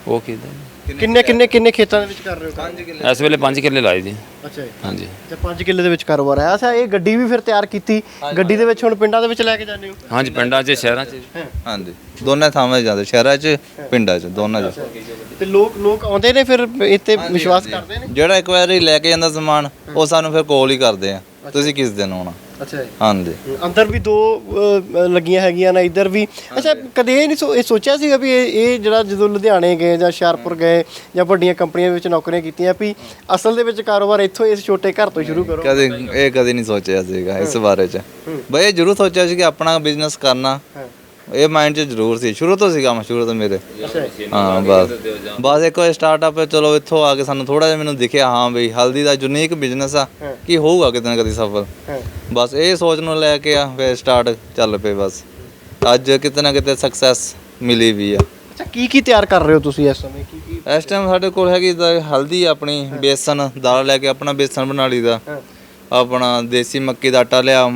ਉਹ ਕਿਦਾਂ ਕਿੰਨੇ ਖੇਤਾਂ ਦੇ ਵਿੱਚ ਕਰ ਰਹੇ ਹੋ? 5 ਕਿੱਲੇ। ਇਸ ਵੇਲੇ 5 ਕਿੱਲੇ ਲਾਏ ਜੀ। ਅੱਛਾ ਜੀ। ਹਾਂਜੀ। ਤੇ 5 ਕਿੱਲੇ ਦੇ ਵਿੱਚ ਕਾਰੋਬਾਰ ਹੈ। ਅੱਛਾ, ਇਹ ਗੱਡੀ ਵੀ ਫਿਰ ਤਿਆਰ ਕੀਤੀ, ਗੱਡੀ ਦੇ ਵਿੱਚ ਹੁਣ ਪਿੰਡਾਂ ਦੇ ਵਿੱਚ ਲੈ ਕੇ ਜਾਂਦੇ ਹੋ? ਹਾਂਜੀ, ਪਿੰਡਾਂ 'ਚ ਸ਼ਹਿਰਾਂ 'ਚ। ਹਾਂਜੀ, ਦੋਨਾਂ ਥਾਵਾਂ 'ਤੇ ਜਾਂਦੇ, ਸ਼ਹਿਰਾਂ 'ਚ ਪਿੰਡਾਂ 'ਚ ਦੋਨਾਂ 'ਚ। ਤੇ ਲੋਕ ਆਉਂਦੇ ਨੇ ਫਿਰ ਇੱਥੇ ਵਿਸ਼ਵਾਸ ਕਰਦੇ ਨੇ? ਜਿਹੜਾ ਇੱਕ ਵਾਰੀ ਲੈ ਕੇ ਜਾਂਦਾ ਸਮਾਨ ਉਹ ਸਾਨੂੰ ਫਿਰ ਕਾਲ ਹੀ ਕਰਦੇ ਆ, ਤੁਸੀਂ ਕਿਸ ਦਿਨ ਆਉਣਾ। ਅੱਛਾ ਜੀ। ਹਾਂਜੀ, ਅੰਦਰ ਵੀ 2 ਲੱਗੀਆਂ ਹੈਗੀਆਂ ਨੇ, ਇੱਧਰ ਵੀ। ਅੱਛਾ, ਕਦੇ ਇਹ ਨਹੀਂ ਇਹ ਸੋਚਿਆ ਸੀਗਾ ਵੀ ਇਹ ਜਿਹੜਾ ਜਦੋਂ ਲੁਧਿਆਣੇ ਗਏ ਜਾਂ ਹੁਸ਼ਿਆਰਪੁਰ ਗਏ ਜਾਂ ਵੱਡੀਆਂ ਕੰਪਨੀਆਂ ਵਿੱਚ ਨੌਕਰੀਆਂ ਕੀਤੀਆਂ ਵੀ ਅਸਲ ਦੇ ਵਿੱਚ ਕਾਰੋਬਾਰ ਇੱਥੋਂ ਇਸ ਛੋਟੇ ਘਰ ਤੋਂ ਸ਼ੁਰੂ ਕਰੋ? ਕਦੇ ਨਹੀਂ ਸੋਚਿਆ ਸੀਗਾ ਇਸ ਬਾਰੇ 'ਚ। ਬਈ ਇਹ ਜ਼ਰੂਰ ਸੋਚਿਆ ਸੀ ਕਿ ਆਪਣਾ ਬਿਜ਼ਨਸ ਕਰਨਾ, ਇਹ ਮਾਈਂਡ 'ਚ ਜ਼ਰੂਰ ਸੀ, ਸ਼ੁਰੂ ਤੋਂ ਸੀਗਾ, ਸ਼ੁਰੂ ਤੋਂ ਮੇਰੇ। ਹਾਂ, ਬਸ ਇੱਕ ਵਾਰ ਸਟਾਰਟਅਪ ਚਲੋ ਇੱਥੋਂ ਆ ਕੇ ਸਾਨੂੰ ਥੋੜਾ ਜਿਹਾ ਮੈਨੂੰ ਦਿਖਿਆ ਹਾਂ ਬਈ ਹਲਦੀ ਦਾ ਯੂਨੀਕ ਬਿਜ਼ਨਸ ਆ ਕੀ ਹੋਊਗਾ ਕਿਤੇ ਨਾ ਕਿਤੇ ਸਫਲ। ਬਸ ਇਹ ਸੋਚ ਨੂੰ ਲੈ ਕੇ ਆ ਫਿਰ ਸਟਾਰਟ ਚੱਲ ਪਏ। ਬਸ ਅੱਜ ਕਿਤੇ ਨਾ ਕਿਤੇ ਸਕਸੈਸ ਮਿਲੀ ਵੀ ਆ। ਅੱਛਾ, ਕੀ ਤਿਆਰ ਕਰ ਰਹੇ ਹੋ ਤੁਸੀਂ ਇਸ ਸਮੇਂ? ਇਸ ਟਾਈਮ ਸਾਡੇ ਕੋਲ ਹੈਗੀ ਹਲਦੀ, ਆਪਣੀ ਬੇਸਨ ਦਾਲ ਲੈ ਕੇ ਆਪਣਾ ਬੇਸਨ ਬਣਾ ਲਈਦਾ, ਆਪਣਾ ਦੇਸੀ ਮੱਕੀ ਦਾ ਆਟਾ ਲਿਆ,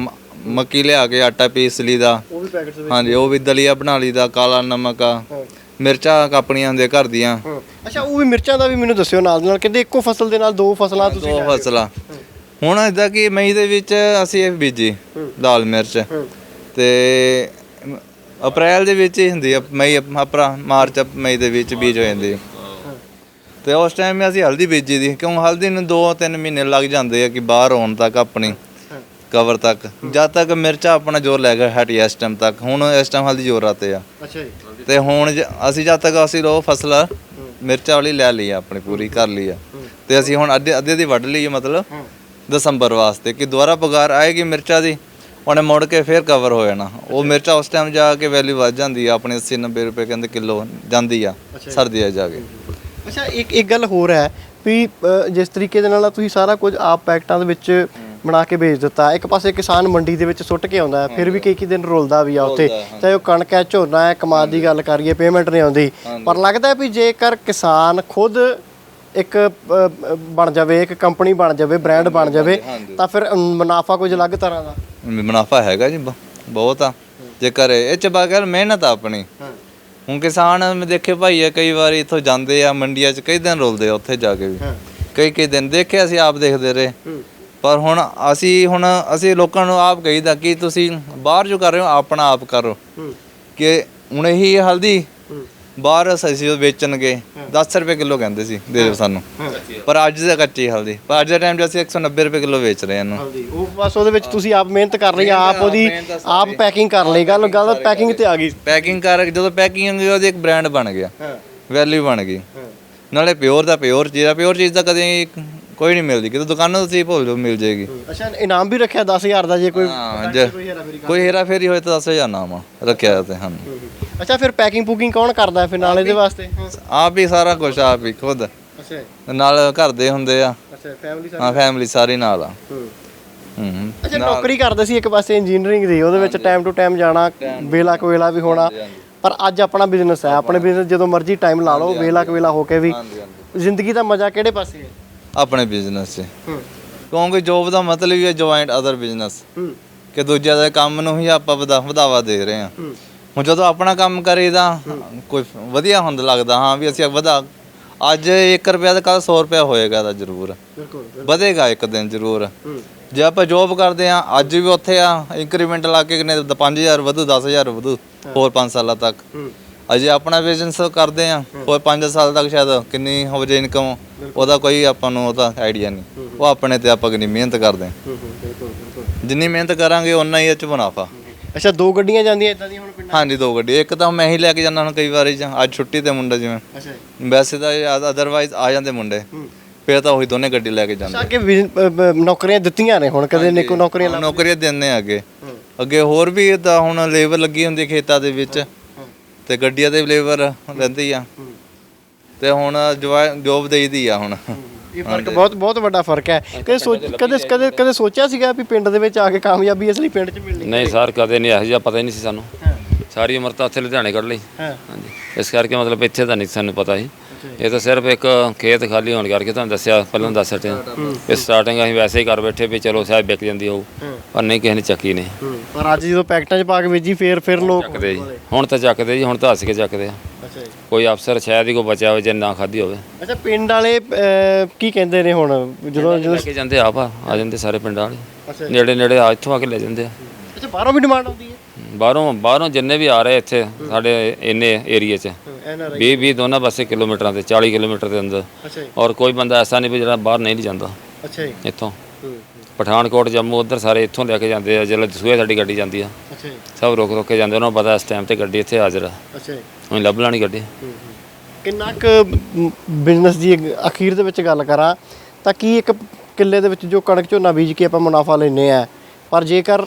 ਮੱਕੀ ਲਿਆ ਕੇ ਆਟਾ ਪੀਸ ਲਈਦਾ। ਉਹ ਵੀ ਪੈਕਟ ਵਿੱਚ? ਹਾਂਜੀ, ਉਹ ਵੀ ਦਲੀਆ ਬਣਾ ਲਈਦਾ, ਕਾਲਾ ਨਮਕ ਆ, ਮਿਰਚਾਂ ਆਪਣੀਆਂ ਹੁੰਦੀਆਂ ਘਰ ਦੀਆਂ। ਅੱਛਾ, ਉਹ ਵੀ ਮਿਰਚਾਂ ਦਾ ਵੀ ਮੈਨੂੰ ਦੱਸਿਓ ਨਾਲ ਦੀ ਨਾਲ, ਕਹਿੰਦੇ ਇੱਕੋ ਫਸਲ ਦੇ ਨਾਲ 2 ਫਸਲਾਂ ਤੁਸੀਂ? 2 ਫਸਲਾਂ। ਹੁਣ ਇੱਦਾਂ ਕਿ ਮਈ ਦੇ ਵਿੱਚ ਅਸੀਂ ਇਹ ਬੀਜੀ ਦਾਲ ਮਿਰਚ, ਤੇ ਅਪ੍ਰੈਲ ਦੇ ਵਿੱਚ ਹੀ ਹੁੰਦੀ ਆ, ਮਾਰਚ ਮਈ ਦੇ ਵਿੱਚ ਬੀਜ ਹੋ ਜਾਂਦੀ। ਤੇ ਉਸ ਟਾਈਮ ਅਸੀਂ ਹਲਦੀ ਬੀਜੀ ਦੀ, ਕਿਉਂ ਹਲਦੀ ਨੂੰ 2-3 ਮਹੀਨੇ ਲੱਗ ਜਾਂਦੇ ਆ ਕਿ ਬਾਹਰ ਆਉਣ ਤੱਕ, ਆਪਣੀ ਕਵਰ ਤੱਕ। ਜਦ ਤੱਕ ਮਿਰਚਾਂ ਆਪਣਾ ਜ਼ੋਰ ਲੈ ਕੇ ਹਟੀ ਇਸ ਟਾਈਮ ਤੱਕ, ਹੁਣ ਇਸ ਟਾਈਮ ਹਲਦੀ ਜ਼ੋਰ ਆਤੇ ਆ। ਅੱਛਾ ਜੀ। ਤੇ ਹੁਣ ਅਸੀਂ ਜਦ ਤੱਕ ਅਸੀਂ ਉਹ ਫਸਲ ਮਿਰਚਾਂ ਵਾਲੀ ਲੈ ਲਈ ਆ, ਆਪਣੀ ਪੂਰੀ ਕਰ ਲਈ ਆ, ਤੇ ਅਸੀਂ ਹੁਣ ਅੱਧੇ ਦੀ ਵੱਢ ਲਈ, ਮਤਲਬ ਦਸੰਬਰ ਵਾਸਤੇ ਕਿ ਦੁਬਾਰਾ ਪਗਾਰ ਆਏਗੀ ਮਿਰਚਾਂ ਦੀ, ਉਹਨੇ ਮੁੜ ਕੇ ਫੇਰ ਕਵਰ ਹੋ ਜਾਣਾ। ਉਹ ਮਿਰਚਾਂ ਉਸ ਟਾਈਮ ਜਾ ਕੇ ਵੈਲਿਊ ਵੱਧ ਜਾਂਦੀ ਆ, ਆਪਣੀ 80-90 ਰੁਪਏ ਕਹਿੰਦੇ ਕਿਲੋ ਜਾਂਦੀ ਆ ਸਰਦੀਆਂ ਜਾ ਕੇ। ਅੱਛਾ, ਇੱਕ ਗੱਲ ਹੋਰ ਹੈ ਵੀ ਜਿਸ ਤਰੀਕੇ ਦੇ ਨਾਲ ਤੁਸੀਂ ਸਾਰਾ ਕੁਝ ਆਪ ਪੈਕਟਾਂ ਦੇ ਵਿੱਚ ਬਣਾ ਕੇ ਵੇਚ ਦਿੱਤਾ, ਇੱਕ ਪਾਸੇ ਕਿਸਾਨ ਮੰਡੀ ਦੇ ਵਿੱਚ ਸੁੱਟ ਕੇ ਆਉਂਦਾ ਫਿਰ ਵੀ ਕਈ ਦਿਨ ਰੁਲਦਾ ਵੀ ਆ ਉੱਥੇ, ਚਾਹੇ ਉਹ ਕਣਕ ਹੈ, ਝੋਨਾ ਹੈ, ਕਮਾਦ ਦੀ ਗੱਲ ਕਰੀਏ, ਪੇਮੈਂਟ ਨਹੀਂ ਆਉਂਦੀ। ਪਰ ਲੱਗਦਾ ਵੀ ਜੇਕਰ ਕਿਸਾਨ ਖੁਦ ਇੱਕ ਬਣ ਜਾਵੇ, ਇੱਕ ਕੰਪਨੀ ਬਣ ਜਾਵੇ, ਬ੍ਰਾਂਡ ਬਣ ਜਾਵੇ, ਤਾਂ ਫਿਰ ਮੁਨਾਫਾ ਕੁਝ ਅਲੱਗ ਤਰ੍ਹਾਂ ਦਾ ਮੁਨਾਫਾ ਹੈਗਾ ਜੀ, ਬਹੁਤ ਆ। ਜੇਕਰ ਇਹ 'ਚ ਬਗੈਰ ਮਿਹਨਤ ਆਪਣੀ। ਹੁਣ ਕਿਸਾਨ ਮੈਂ ਦੇਖੇ ਭਾਈ ਆ, ਕਈ ਵਾਰੀ ਇੱਥੋਂ ਜਾਂਦੇ ਆ ਮੰਡੀਆਂ 'ਚ, ਕਈ ਦਿਨ ਰੁਲਦੇ ਆ ਉੱਥੇ ਜਾ ਕੇ ਵੀ, ਕਈ ਦਿਨ ਦੇਖੇ ਅਸੀਂ ਆਪ ਦੇਖਦੇ ਰਹੇ। ਪਰ ਹੁਣ ਅਸੀਂ ਲੋਕਾਂ ਨੂੰ ਆਪ ਕਹੀਦਾ ਕਿ ਤੁਸੀਂ ਬਾਹਰ ਜੋ ਕਰ ਰਹੇ ਹੋ ਆਪਣਾ ਆਪ ਕਰੋ, ਕਿ ਹੁਣ ਇਹੀ ਹਲਦੀ ਬਾਹਰ ਅਸੀਂ ਵੇਚਣਗੇ 10 ਰੁਪਏ ਕਿਲੋ ਕਹਿੰਦੇ ਸੀ ਦੇ ਦਿਓ ਸਾਨੂੰ, ਪਰ ਅੱਜ ਦਾ ਕੱਚੀ ਹਲਦੀ, ਪਰ ਅੱਜ ਦੇ ਟਾਈਮ 'ਚ ਅਸੀਂ 190 ਰੁਪਏ ਕਿਲੋ ਵੇਚ ਰਹੇ ਹਾਂ। ਉਹ ਬਸ ਉਹਦੇ ਵਿੱਚ ਤੁਸੀਂ ਆਪ ਮਿਹਨਤ ਕਰ ਲਈ, ਆਪ ਪੈਕਿੰਗ ਕਰ ਲਈ। ਗੱਲ ਪੈਕਿੰਗ ਤੇ ਆ ਗਈ। ਪੈਕਿੰਗ ਕਰ ਜਦੋਂ ਪੈਕਿੰਗ ਹੋਈ ਉਹਦੀ ਇੱਕ ਬ੍ਰਾਂਡ ਬਣ ਗਿਆ, ਵੈਲਿਊ ਬਣ ਗਈ। ਨਾਲੇ ਪਿਓਰ ਦਾ ਪਿਓਰ ਚੀਜ਼ ਦਾ ਕਦੇ ਕੋਈ ਨਹੀਂ ਮਿਲਦੀ, ਕਿਤੇ ਦੁਕਾਨਾਂ ਤੋਂ ਤੁਸੀਂ ਭੁੱਲ ਜਾਓ ਮਿਲ ਜਾਏਗੀ। ਅੱਛਾ, ਇਨਾਮ ਵੀ ਰੱਖਿਆ 10,000 ਦਾ, ਜੇ ਕੋਈ ਹੇਰਾ ਫੇਰੀ ਹੋਏ ਤਾਂ 10,000 ਨਾਮ ਰੱਖਿਆ ਤੇ ਹਨ। ਅੱਛਾ, ਫਿਰ ਪੈਕਿੰਗ ਪੂਕਿੰਗ ਕੌਣ ਕਰਦਾ ਫਿਰ ਨਾਲ ਇਹਦੇ ਵਾਸਤੇ? ਆਪ ਹੀ ਸਾਰਾ ਕੁਝ ਆਪ ਹੀ ਖੁਦ। ਅੱਛਾ, ਨਾਲ ਘਰ ਦੇ ਹੁੰਦੇ ਆ। ਅੱਛਾ, ਫੈਮਿਲੀ ਹਾਂ, ਫੈਮਿਲੀ ਸਾਰੀ ਨਾਲ ਆ। ਅੱਛਾ, ਨੌਕਰੀ ਕਰਦੇ ਸੀ ਇੱਕ ਪਾਸੇ ਇੰਜੀਨੀਅਰਿੰਗ ਦੀ, ਉਹਦੇ ਵਿੱਚ ਟਾਈਮ ਟੂ ਟਾਈਮ ਜਾਣਾ, ਵੇਲਾ ਕੁਵੇਲਾ ਵੀ ਹੋਣਾ, ਪਰ ਅੱਜ ਆਪਣਾ ਬਿਜ਼ਨਸ ਹੈ। ਆਪਣੇ ਬਿਜ਼ਨਸ ਜਦੋਂ ਮਰਜ਼ੀ ਟਾਈਮ ਲਾ ਲਓ, ਵੇਲਾ ਕੁਵੇਲਾ ਹੋ ਕੇ ਵੀ। ਜ਼ਿੰਦਗੀ ਦਾ ਮਜ਼ਾ ਕਿਹੜੇ ਪਾਸੇ ਹੈ? ਆਪਣੇ ਬਿਜ਼ਨਸ 'ਚ, ਕਿਉਂਕਿ ਜੋਬ ਦਾ ਮਤਲਬ ਹੀ ਹੈ ਜੁਆਇੰਟ ਅਦਰ ਬਿਜ਼ਨਸ, ਕਿ ਦੂਜਿਆਂ ਦੇ ਕੰਮ ਨੂੰ ਹੀ ਆਪਾਂ ਵਧਾਵਾ ਦੇ ਰਹੇ ਹਾਂ। ਹੁਣ ਜਦੋਂ ਆਪਣਾ ਕੰਮ ਕਰੀਦਾ ਕੋਈ ਵਧੀਆ ਹੁੰਦਾ, ਲੱਗਦਾ ਹਾਂ ਵੀ ਅਸੀਂ ਅੱਜ 1 ਰੁਪਿਆ ਤਾਂ ਕੱਲ੍ਹ 100 ਰੁਪਇਆ ਹੋਏਗਾ ਤਾਂ ਜ਼ਰੂਰ ਵਧੇਗਾ ਇੱਕ ਦਿਨ ਜ਼ਰੂਰ। ਜੇ ਆਪਾਂ ਜੋਬ ਕਰਦੇ ਹਾਂ ਅੱਜ ਵੀ ਉੱਥੇ ਆ, ਇੰਕਰੀਮੈਂਟ ਲਾ ਕੇ ਕਿੰਨੇ 5,000 ਵਧੂ, 10,000 ਵਧੂ ਹੋਰ 5 ਸਾਲਾਂ ਤੱਕ। ਅਜੇ ਆਪਣਾ ਬਿਜ਼ਨਸ ਕਰਦੇ ਆ ਹੋਰ 5 ਸਾਲ ਤੱਕ ਸ਼ਾਇਦ ਕਿੰਨੀ ਹੋ ਜਾਏ ਇਨਕਮ, ਉਹਦਾ ਕੋਈ ਆਪਾਂ ਨੂੰ ਉਹਦਾ ਆਈਡੀਆ ਨਹੀਂ। ਉਹ ਆਪਣੇ ਤੇ ਆਪਾਂ ਕਿੰਨੀ ਮਿਹਨਤ ਕਰਦੇ ਹਾਂ, ਜਿੰਨੀ ਮਿਹਨਤ ਕਰਾਂਗੇ ਓਨਾ ਹੀ ਇਹ 'ਚ ਮੁਨਾਫਾ। ਅੱਛਾ, 2 ਗੱਡੀਆਂ ਜਾਂਦੀਆਂ ਇਦਾਂ ਦੀਆਂ ਹੁਣ ਪਿੰਡਾਂ? ਹਾਂਜੀ, 2 ਗੱਡੀ, ਇੱਕ ਤਾਂ ਮੈਂ ਹੀ ਲੈ ਕੇ ਜਾਂਦਾ ਹੁਣ ਕਈ ਵਾਰੀ, ਅੱਜ ਛੁੱਟੀ ਤੇ ਮੁੰਡਾ ਜਿਵੇਂ, ਵੈਸੇ ਤਾਂ ਅਦਰਵਾਈਜ਼ ਆ ਜਾਂਦੇ ਮੁੰਡੇ, ਫਿਰ ਤਾਂ ਉਹੀ ਦੋਨੇ ਗੱਡੀ ਲੈ ਕੇ ਜਾਂਦੇ। ਅੱਗੇ ਨੌਕਰੀਆਂ ਦਿੱਤੀਆਂ ਨੇ ਹੁਣ, ਕਦੇ ਨੌਕਰੀਆਂ ਦਿੰਦੇ ਆ ਅੱਗੇ ਹੋਰ ਵੀ ਤਾਂ ਹੁਣ ਲੇਬਰ ਲੱਗੀ ਹੁੰਦੀ ਖੇਤਾਂ ਦੇ ਵਿੱਚ, ਤੇ ਗੱਡੀਆਂ ਤੇ ਲੇਬਰ ਲੈਂਦੀ ਆ। ਤੇ ਹੁਣ ਜੋਬ ਦੇਈਦੀ ਆ ਹੁਣ। ਇਹ ਫਰਕ ਬਹੁਤ ਵੱਡਾ ਫਰਕ ਹੈ। ਕਦੇ ਸੋਚਿਆ ਸੀਗਾ ਵੀ ਪਿੰਡ ਦੇ ਵਿੱਚ ਆ ਕੇ ਕਾਮਯਾਬੀ ਇਸ ਲਈ ਪਿੰਡ 'ਚ ਮਿਲਣੀ? ਨਹੀਂ ਸਰ, ਕਦੇ ਨਹੀਂ, ਇਹੋ ਜਿਹਾ ਪਤਾ ਹੀ ਨਹੀਂ ਸੀ ਸਾਨੂੰ। ਸਾਰੀ ਉਮਰ ਤਾਂ ਉੱਥੇ ਲੁਧਿਆਣੇ ਕੱਢ ਲਈ। ਹਾਂਜੀ, ਇਸ ਕਰਕੇ ਮਤਲਬ ਇੱਥੇ ਤਾਂ ਨਹੀਂ ਸਾਨੂੰ ਪਤਾ ਸੀ। ਇਹ ਤਾਂ ਸਿਰਫ ਇੱਕ ਖੇਤ ਖਾਲੀ ਹੋਣ ਕਰਕੇ ਤੁਹਾਨੂੰ ਦੱਸਿਆ, ਪਹਿਲਾਂ ਦੱਸ ਹਟਿਆ ਵੀ ਸਟਾਰਟਿੰਗ ਅਸੀਂ ਵੈਸੇ ਹੀ ਕਰ ਬੈਠੇ ਵੀ ਚਲੋ ਸ਼ਾਇਦ ਵਿਕ ਜਾਂਦੀ ਹੋਊ, ਪਰ ਨਹੀਂ, ਕਿਸੇ ਨੇ ਚੱਕੀ ਨਹੀਂ। ਪਰ ਅੱਜ ਜਦੋਂ ਪੈਕਟਾਂ 'ਚ ਪਾ ਕੇ ਵੇਚੀ ਫਿਰ ਲੋਕ ਚੱਕਦੇ ਜੀ, ਹੁਣ ਤਾਂ ਚੱਕਦੇ ਜੀ, ਹੁਣ ਤਾਂ ਹੱਸ ਕੇ ਚੱਕਦੇ ਆ। ਕੋਈ ਅਫਸਰ ਸ਼ਾਇਦ ਹੀ ਕੋਈ ਬਚਿਆ ਹੋਵੇ ਜੇ ਨਾ ਖਾਧੀ ਹੋਵੇ। ਅੱਛਾ, ਪਿੰਡ ਵਾਲੇ ਕੀ ਕਹਿੰਦੇ ਨੇ ਹੁਣ ਜਦੋਂ ਲੈ ਕੇ ਜਾਂਦੇ ਆਪ ਆ ਜਾਂਦੇ ਸਾਰੇ ਪਿੰਡਾਂ ਵਾਲੇ, ਨੇੜੇ ਆ ਇੱਥੋਂ ਆ ਕੇ ਲੈ ਜਾਂਦੇ ਆ। ਅੱਛਾ, ਬਾਹਰੋਂ ਵੀ ਡਿਮਾਂਡ ਆਉਂਦੀ ਹੈ? ਬਾਹਰੋਂ ਜਿੰਨੇ ਵੀ ਆ ਰਹੇ ਇੱਥੇ ਸਾਡੇ ਇੰਨੇ ਏਰੀਏ 'ਚ 20 ਦੋਨਾਂ ਪਾਸੇ ਕਿਲੋਮੀਟਰਾਂ ਤੇ 40 ਕਿਲੋਮੀਟਰ ਦੇ ਅੰਦਰ। ਔਰ ਕੋਈ ਬੰਦਾ ਐਸਾ ਨਹੀਂ ਵੀ ਜਿਹੜਾ ਬਾਹਰ ਨਹੀਂ ਜਾਂਦਾ। ਅੱਛਾ ਜੀ, ਇੱਥੋਂ ਪਠਾਨਕੋਟ, ਜੰਮੂ, ਉੱਧਰ ਸਾਰੇ ਇੱਥੋਂ ਲੈ ਕੇ ਜਾਂਦੇ ਆ। ਜਦੋਂ ਦਸੂਹੇ ਸਾਡੀ ਗੱਡੀ ਜਾਂਦੀ ਆ, ਸਭ ਰੁਕ ਕੇ ਜਾਂਦੇ, ਉਹਨਾਂ ਨੂੰ ਪਤਾ ਇਸ ਟਾਈਮ ਤੇ ਗੱਡੀ ਇੱਥੇ ਹਾਜ਼ਰ ਆ। ਅੱਛਾ ਜੀ, ਹੁਣ ਲੱਭ ਲੈਣੀ ਗੱਡੀ। ਕਿੰਨਾ ਕੁ ਬਿਜ਼ਨਸ ਦੀ ਅਖੀਰ ਦੇ ਵਿੱਚ ਗੱਲ ਕਰਾਂ ਤਾਂ ਕੀ ਇੱਕ ਕਿੱਲੇ ਦੇ ਵਿੱਚ ਜੋ ਕਣਕ ਝੋਨਾ ਬੀਜ ਕੇ ਆਪਾਂ ਮੁਨਾਫਾ ਲੈਂਦੇ ਆ, ਪਰ ਜੇਕਰ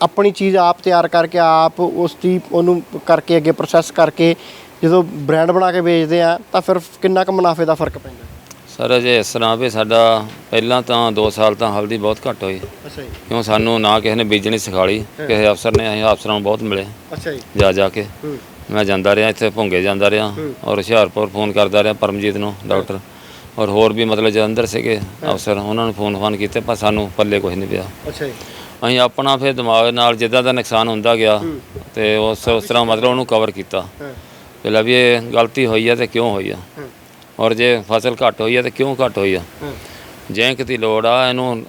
ਆਪਣੀ ਚੀਜ਼ ਆਪ ਤਿਆਰ ਕਰਕੇ ਆਪ ਉਸ ਦੀ ਉਹਨੂੰ ਕਰਕੇ ਅੱਗੇ ਪ੍ਰੋਸੈਸ ਕਰਕੇ ਜਦੋਂ ਬ੍ਰਾਂਡ ਬਣਾ ਕੇ ਵੇਚਦੇ ਆ ਤਾਂ ਫਿਰ ਕਿੰਨਾ ਕੁ ਮੁਨਾਫੇ ਦਾ ਫਰਕ ਪੈਂਦਾ? ਸਰ ਜੇ ਇਸ ਤਰ੍ਹਾਂ ਵੀ ਸਾਡਾ ਪਹਿਲਾਂ ਤਾਂ 2 ਸਾਲ ਤਾਂ ਹਲਦੀ ਬਹੁਤ ਘੱਟ ਹੋਈ। ਅੱਛਾ ਜੀ, ਕਿਉਂ ਸਾਨੂੰ ਨਾ ਕਿਸੇ ਨੇ ਬੀਜਣੀ ਸਿਖਾਲੀ, ਕਿਸੇ ਅਫਸਰ ਨੇ, ਅਸੀਂ ਅਫਸਰਾਂ ਨੂੰ ਬਹੁਤ ਮਿਲੇ। ਅੱਛਾ ਜੀ, ਜਾ ਕੇ ਮੈਂ ਜਾਂਦਾ ਰਿਹਾ, ਇੱਥੇ ਭੁੰਗੇ ਜਾਂਦਾ ਰਿਹਾ, ਔਰ ਹੁਸ਼ਿਆਰਪੁਰ ਫੋਨ ਕਰਦਾ ਰਿਹਾ ਪਰਮਜੀਤ ਨੂੰ, ਡਾਕਟਰ, ਔਰ ਹੋਰ ਵੀ ਮਤਲਬ ਜਲੰਧਰ ਸੀਗੇ ਅਫਸਰ, ਉਹਨਾਂ ਨੂੰ ਫੋਨ ਕੀਤੇ, ਪਰ ਸਾਨੂੰ ਪੱਲੇ ਕੁਝ ਨਹੀਂ ਪਿਆ। ਅੱਛਾ ਜੀ, ਅਸੀਂ ਆਪਣਾ ਫਿਰ ਦਿਮਾਗ ਨਾਲ ਜਿੱਦਾਂ ਦਾ ਨੁਕਸਾਨ ਹੁੰਦਾ ਗਿਆ ਤੇ ਉਸ ਤਰ੍ਹਾਂ ਮਤਲਬ ਉਹਨੂੰ ਕਵਰ ਕੀਤਾ। ਪਹਿਲਾਂ ਵੀ ਇਹ ਗਲਤੀ ਹੋਈ ਆ ਤੇ ਕਿਉਂ ਹੋਈ ਆ, ਔਰ ਜੇ ਫਸਲ ਘੱਟ ਹੋਈ ਆ ਤੇ ਕਿਉਂ ਘੱਟ ਹੋਈ ਆ। ਜ਼ਿੰਕ ਦੀ ਲੋੜ ਆ ਇਹਨੂੰ,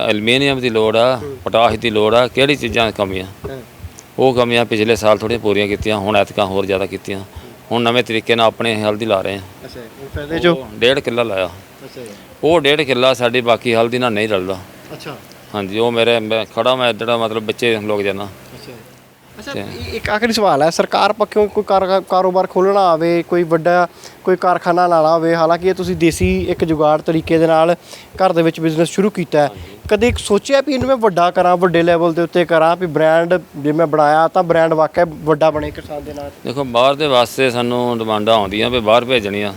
ਐਲੂਮੀਨੀਅਮ ਦੀ ਲੋੜ ਆ, ਪੋਟਾਸ਼ ਦੀ ਲੋੜ ਆ, ਕਿਹੜੀ ਚੀਜ਼ਾਂ ਦੀ ਕਮੀ ਆ। ਉਹ ਕਮੀਆਂ ਪਿਛਲੇ ਸਾਲ ਥੋੜ੍ਹੀਆਂ ਪੂਰੀਆਂ ਕੀਤੀਆਂ, ਹੁਣ ਐਤਕਾਂ ਹੋਰ ਜ਼ਿਆਦਾ ਕੀਤੀਆਂ। ਹੁਣ ਨਵੇਂ ਤਰੀਕੇ ਨਾਲ ਆਪਣੇ ਹਲਦੀ ਲਾ ਰਹੇ ਆ। ਅੱਛਾ, ਉਹ ਫਾਇਦੇ ਜੋ 1.5 ਕਿੱਲਾ ਲਾਇਆ। ਅੱਛਾ ਜੀ, ਉਹ 1.5 ਕਿੱਲਾ ਸਾਡੀ ਬਾਕੀ ਹਲਦੀ ਨਾਲ ਨਹੀਂ ਰਲਦਾ। ਅੱਛਾ, ਹਾਂਜੀ, ਉਹ ਮੈਂ ਖੜਾ ਮੈਂ ਜਿਹੜਾ ਮਤਲਬ ਬੱਚੇ ਲੋਕ ਜਾਣਾ। ਅੱਛਾ, ਇੱਕ ਆਖਰੀ ਸਵਾਲ ਹੈ, ਸਰਕਾਰ ਪੱਖੋਂ ਕੋਈ ਕਾਰੋਬਾਰ ਖੋਲ੍ਹਣਾ ਆਵੇ, ਕੋਈ ਵੱਡਾ ਕੋਈ ਕਾਰਖਾਨਾ ਲਾਣਾ ਹੋਵੇ, ਹਾਲਾਂਕਿ ਇਹ ਤੁਸੀਂ ਦੇਸੀ ਇੱਕ ਜੁਗਾੜ ਤਰੀਕੇ ਦੇ ਨਾਲ ਘਰ ਦੇ ਵਿੱਚ ਬਿਜ਼ਨਸ ਸ਼ੁਰੂ ਕੀਤਾ, ਕਦੇ ਸੋਚਿਆ ਵੀ ਇਹਨੂੰ ਮੈਂ ਵੱਡਾ ਕਰਾਂ, ਵੱਡੇ ਲੈਵਲ ਦੇ ਉੱਤੇ ਕਰਾਂ, ਵੀ ਬ੍ਰਾਂਡ ਜੇ ਮੈਂ ਬਣਾਇਆ ਤਾਂ ਬ੍ਰਾਂਡ ਵਾਕਿਆ ਵੱਡਾ ਬਣੇ ਕਿਸਾਨ ਦੇ ਨਾਲ? ਦੇਖੋ, ਬਾਹਰ ਦੇ ਵਾਸਤੇ ਸਾਨੂੰ ਡਿਮਾਂਡਾਂ ਆਉਂਦੀਆਂ ਵੀ ਬਾਹਰ ਭੇਜਣੀਆਂ।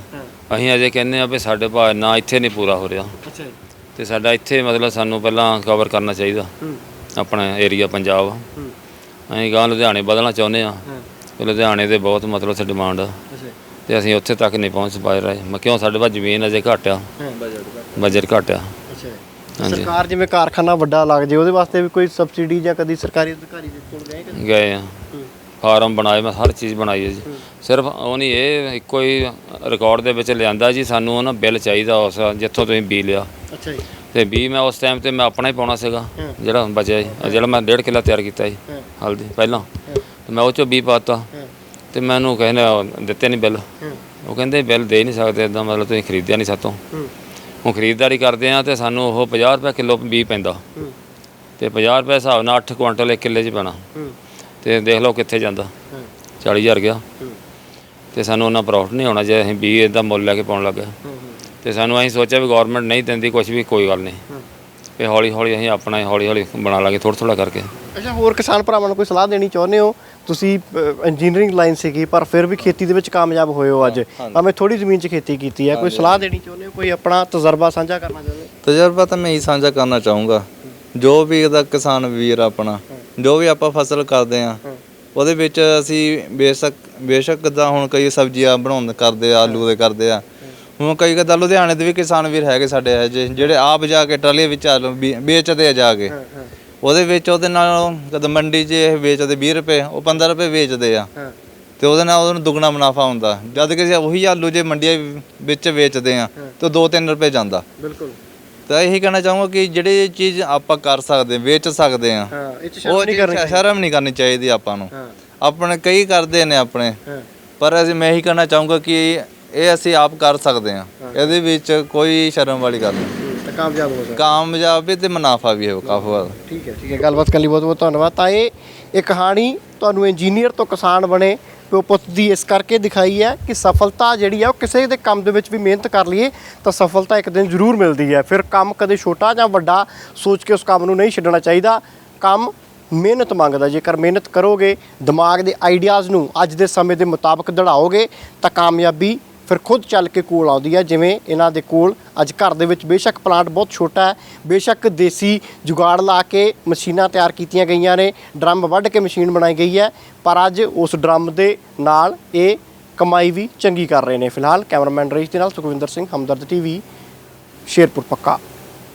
ਅਸੀਂ ਅਜੇ ਕਹਿੰਦੇ ਆ ਵੀ ਸਾਡੇ ਭਾਅ ਨਾ ਇੱਥੇ ਨਹੀਂ ਪੂਰਾ ਹੋ ਰਿਹਾ। ਅੱਛਾ ਜੀ, ਤੇ ਸਾਡਾ ਇੱਥੇ ਮਤਲਬ ਸਾਨੂੰ ਪਹਿਲਾਂ ਕਵਰ ਕਰਨਾ ਚਾਹੀਦਾ ਆਪਣਾ ਏਰੀਆ ਪੰਜਾਬ। ਅਸੀਂ ਗਾਂ ਲੁਧਿਆਣੇ ਵਧਣਾ ਚਾਹੁੰਦੇ ਆ, ਲੁਧਿਆਣੇ ਦੇ ਬਹੁਤ ਮਤਲਬ ਉੱਥੇ ਡਿਮਾਂਡ ਆ, ਤੇ ਅਸੀਂ ਉੱਥੇ ਤੱਕ ਨਹੀਂ ਪਹੁੰਚ ਪਾ ਰਹੇ। ਕਿਉਂ ਸਾਡੇ ਕੋਲ ਜ਼ਮੀਨ ਅਜੇ ਘੱਟ ਆ, ਬਜਟ ਘੱਟ ਆ। ਸਰਕਾਰ ਜਿਵੇਂ ਕਾਰਖਾਨਾ ਵੱਡਾ ਲੱਗ ਜੇ ਉਹਦੇ ਵਾਸਤੇ ਵੀ ਕੋਈ ਸਬਸਿਡੀ ਜਾਂ ਕਦੀ ਸਰਕਾਰੀ ਅਧਿਕਾਰੀ ਦੇ ਕੋਲ ਗਏ ਆ, ਫਾਰਮ ਬਣਾਏ, ਮੈਂ ਹਰ ਚੀਜ਼ ਬਣਾਈ ਹੈ ਜੀ। ਸਿਰਫ ਉਹ ਨਹੀਂ, ਇਹ ਇੱਕੋ ਹੀ ਰਿਕਾਰਡ ਦੇ ਵਿੱਚ ਲਿਆਂਦਾ ਜੀ, ਸਾਨੂੰ ਉਹਨਾਂ ਬਿੱਲ ਚਾਹੀਦਾ ਉਸ ਜਿੱਥੋਂ ਤੁਸੀਂ ਬੀ ਲਿਆ। ਅੱਛਾ ਜੀ, ਤੇ ਬੀ ਮੈਂ ਉਸ ਟਾਈਮ ਤੇ ਮੈਂ ਆਪਣਾ ਹੀ ਪਾਉਣਾ ਸੀਗਾ, ਜਿਹੜਾ ਬਚਿਆ ਜੀ, ਜਿਹੜਾ ਮੈਂ 1.5 ਕਿੱਲਾ ਤਿਆਰ ਕੀਤਾ ਜੀ ਹਲਦੀ ਪਹਿਲਾਂ, ਤੇ ਮੈਂ ਉਹ 'ਚੋਂ ਬੀ ਪਾਤਾ, ਤੇ ਮੈਨੂੰ ਕਿਸੇ ਨੇ ਦਿੱਤੇ ਨਹੀਂ ਬਿੱਲ। ਉਹ ਕਹਿੰਦੇ ਬਿੱਲ ਦੇ ਨਹੀਂ ਸਕਦੇ ਇੱਦਾਂ, ਮਤਲਬ ਤੁਸੀਂ ਖਰੀਦਿਆ ਨਹੀਂ ਸਾਤੋਂ। ਹੁਣ ਖਰੀਦਦਾਰੀ ਕਰਦੇ ਆ ਤੇ ਸਾਨੂੰ ਉਹ 50 ਰੁਪਏ ਕਿਲੋ ਬੀ ਪੈਂਦਾ, ਤੇ 50 ਰੁਪਏ ਹਿਸਾਬ ਨਾਲ 8 ਕੁਆਂਟਲ 1 ਕਿੱਲੇ 'ਚ ਪੈਣਾ, ਤੇ ਦੇਖ ਲਓ ਕਿੱਥੇ ਜਾਂਦਾ, 40,000 ਗਿਆ। ਤੇ ਸਾਨੂੰ ਉਹਨਾਂ ਪ੍ਰੋਫਿਟ ਨਹੀਂ ਹੋਣਾ ਜੇ ਅਸੀਂ ਬੀ ਇੱਦਾਂ ਮੁੱਲ ਲੈ ਕੇ ਪਾਉਣ ਲੱਗੇ। ਤੇ ਸਾਨੂੰ ਅਸੀਂ ਸੋਚਿਆ ਵੀ ਗੌਰਮੈਂਟ ਨਹੀਂ ਦਿੰਦੀ ਕੁਛ ਵੀ, ਕੋਈ ਗੱਲ ਨਹੀਂ, ਵੀ ਹੌਲੀ ਹੌਲੀ ਅਸੀਂ ਆਪਣਾ ਹੌਲੀ ਬਣਾ ਲਾਂਗੇ, ਥੋੜ੍ਹਾ ਕਰਕੇ। ਅੱਛਾ, ਹੋਰ ਕਿਸਾਨ ਭਰਾਵਾਂ ਨੂੰ ਕੋਈ ਸਲਾਹ ਦੇਣੀ ਚਾਹੁੰਦੇ ਹੋ? ਤੁਸੀਂ ਇੰਜੀਨੀਅਰਿੰਗ ਲਾਈਨ ਸੀਗੀ ਪਰ ਫਿਰ ਵੀ ਖੇਤੀ ਦੇ ਵਿੱਚ ਕਾਮਯਾਬ ਹੋਏ ਹੋ ਅੱਜ, ਭਾਵੇਂ ਥੋੜ੍ਹੀ ਜ਼ਮੀਨ 'ਚ ਖੇਤੀ ਕੀਤੀ ਹੈ, ਕੋਈ ਸਲਾਹ ਦੇਣੀ ਚਾਹੁੰਦੇ ਹੋ? ਕੋਈ ਆਪਣਾ ਤਜਰਬਾ ਸਾਂਝਾ ਕਰਨਾ ਚਾਹੁੰਦੇ ਹੋ? ਤਜਰਬਾ ਤਾਂ ਮੈਂ ਹੀ ਸਾਂਝਾ ਕਰਨਾ ਚਾਹੂੰਗਾ। ਜੋ ਵੀ ਇਹਦਾ ਕਿਸਾਨ ਵੀਰ ਆਪਣਾ, ਜੋ ਵੀ ਆਪਾਂ ਫਸਲ ਕਰਦੇ ਆ, ਉਹਦੇ ਵਿੱਚ ਅਸੀਂ ਬੇਸ਼ੱਕ ਦਾ ਹੁਣ ਕਈ ਸਬਜ਼ੀਆਂ ਕਰਦੇ ਆ, ਆਲੂ ਦੇ ਕਰਦੇ ਆ। ਹੁਣ ਕਈ ਕਦਾ ਲੁਧਿਆਣੇ ਦੇ ਵੀ ਕਿਸਾਨ ਵੀਰ ਹੈਗੇ ਸਾਡੇ ਇਹੋ ਜਿਹੇ, ਜਿਹੜੇ ਆਪ ਜਾ ਕੇ ਟਰਾਲੀ ਵਿੱਚ ਵੇਚਦੇ ਆ ਜਾ ਕੇ। ਉਹਦੇ ਵਿੱਚ ਉਹਦੇ ਨਾਲ ਕਦ ਮੰਡੀ 'ਚ ਇਹ ਵੇਚਦੇ 20 ਰੁਪਏ, ਉਹ 15 ਰੁਪਏ ਵੇਚਦੇ ਆ, ਤੇ ਉਹਦੇ ਨਾਲ ਉਹਨੂੰ ਦੁੱਗਣਾ ਮੁਨਾਫਾ ਹੁੰਦਾ। ਜਦ ਕਿ ਉਹੀ ਆਲੂ ਜੇ ਮੰਡੀਆਂ ਵਿੱਚ ਵੇਚਦੇ ਆ ਤੇ 2-3 ਰੁਪਏ ਜਾਂਦਾ। ਬਿਲਕੁਲ। ਤਾਂ ਇਹੀ ਕਹਿਣਾ ਚਾਹੂੰਗਾ ਕਿ ਜਿਹੜੀ ਚੀਜ਼ ਆਪਾਂ ਕਰ ਸਕਦੇ, ਵੇਚ ਸਕਦੇ ਆ, ਉਹ ਸ਼ਰਮ ਨਹੀਂ ਕਰਨੀ ਚਾਹੀਦੀ ਆਪਾਂ ਨੂੰ। ਆਪਣੇ ਕਈ ਕਰਦੇ ਨੇ ਆਪਣੇ, ਪਰ ਮੈਂ ਇਹੀ ਕਹਿਣਾ ਚਾਹੂੰਗਾ ਕਿ ਇਹ ਅਸੀਂ ਆਪ ਕਰ ਸਕਦੇ ਆ, ਇਹਦੇ ਵਿੱਚ ਕੋਈ ਸ਼ਰਮ ਵਾਲੀ ਗੱਲ ਨਹੀਂ। ਕਾਮਯਾਬ ਵੀ ਤੇ ਮੁਨਾਫਾ ਵੀ ਹੈ ਕਾਫੀ ਵਾਰ। ਠੀਕ ਹੈ, ਗੱਲਬਾਤ ਕਰਨ ਲਈ ਬਹੁਤ ਬਹੁਤ ਧੰਨਵਾਦ। ਤਾਂ ਇਹ ਕਹਾਣੀ ਤੁਹਾਨੂੰ ਇੰਜੀਨੀਅਰ ਤੋਂ ਕਿਸਾਨ ਬਣੇ ਪਿਓ ਪੁੱਤ ਦੀ ਇਸ ਕਰਕੇ ਦਿਖਾਈ ਹੈ ਕਿ ਸਫਲਤਾ ਜਿਹੜੀ ਆ ਉਹ ਕਿਸੇ ਦੇ ਕੰਮ ਦੇ ਵਿੱਚ ਵੀ ਮਿਹਨਤ ਕਰ ਲਈਏ ਤਾਂ ਸਫਲਤਾ ਇੱਕ ਦਿਨ ਜ਼ਰੂਰ ਮਿਲਦੀ ਹੈ। ਫਿਰ ਕੰਮ ਕਦੇ ਛੋਟਾ ਜਾਂ ਵੱਡਾ ਸੋਚ ਕੇ ਉਸ ਕੰਮ ਨੂੰ ਨਹੀਂ ਛੱਡਣਾ ਚਾਹੀਦਾ। ਕੰਮ ਮਿਹਨਤ ਮੰਗਦਾ, ਜੇਕਰ ਮਿਹਨਤ ਕਰੋਗੇ, ਦਿਮਾਗ ਦੇ ਆਈਡੀਆਜ਼ ਨੂੰ ਅੱਜ ਦੇ ਸਮੇਂ ਦੇ ਮੁਤਾਬਕ ਦੜਾਓਗੇ ਤਾਂ ਕਾਮਯਾਬੀ ਫਿਰ ਖੁਦ ਚੱਲ ਕੇ ਕੋਲ ਆਉਂਦੀ ਹੈ। ਜਿਵੇਂ ਇਹਨਾਂ ਦੇ ਕੋਲ ਅੱਜ ਘਰ ਦੇ ਵਿੱਚ ਬੇਸ਼ੱਕ ਪਲਾਂਟ ਬਹੁਤ ਛੋਟਾ ਹੈ, ਬੇਸ਼ੱਕ ਦੇਸੀ ਜੁਗਾੜ ਲਾ ਕੇ ਮਸ਼ੀਨਾਂ ਤਿਆਰ ਕੀਤੀਆਂ ਗਈਆਂ ਨੇ, ਡਰਮ ਵੱਢ ਕੇ ਮਸ਼ੀਨ ਬਣਾਈ ਗਈ ਹੈ, ਪਰ ਅੱਜ ਉਸ ਡਰਮ ਦੇ ਨਾਲ ਇਹ ਕਮਾਈ ਵੀ ਚੰਗੀ ਕਰ ਰਹੇ ਨੇ। ਫਿਲਹਾਲ ਕੈਮਰਾਮੈਨ ਰਈਸ ਦੇ ਨਾਲ ਸੁਖਵਿੰਦਰ ਸਿੰਘ, ਹਮਦਰਦ TV, ਸ਼ੇਰਪੁਰ ਪੱਕਾ।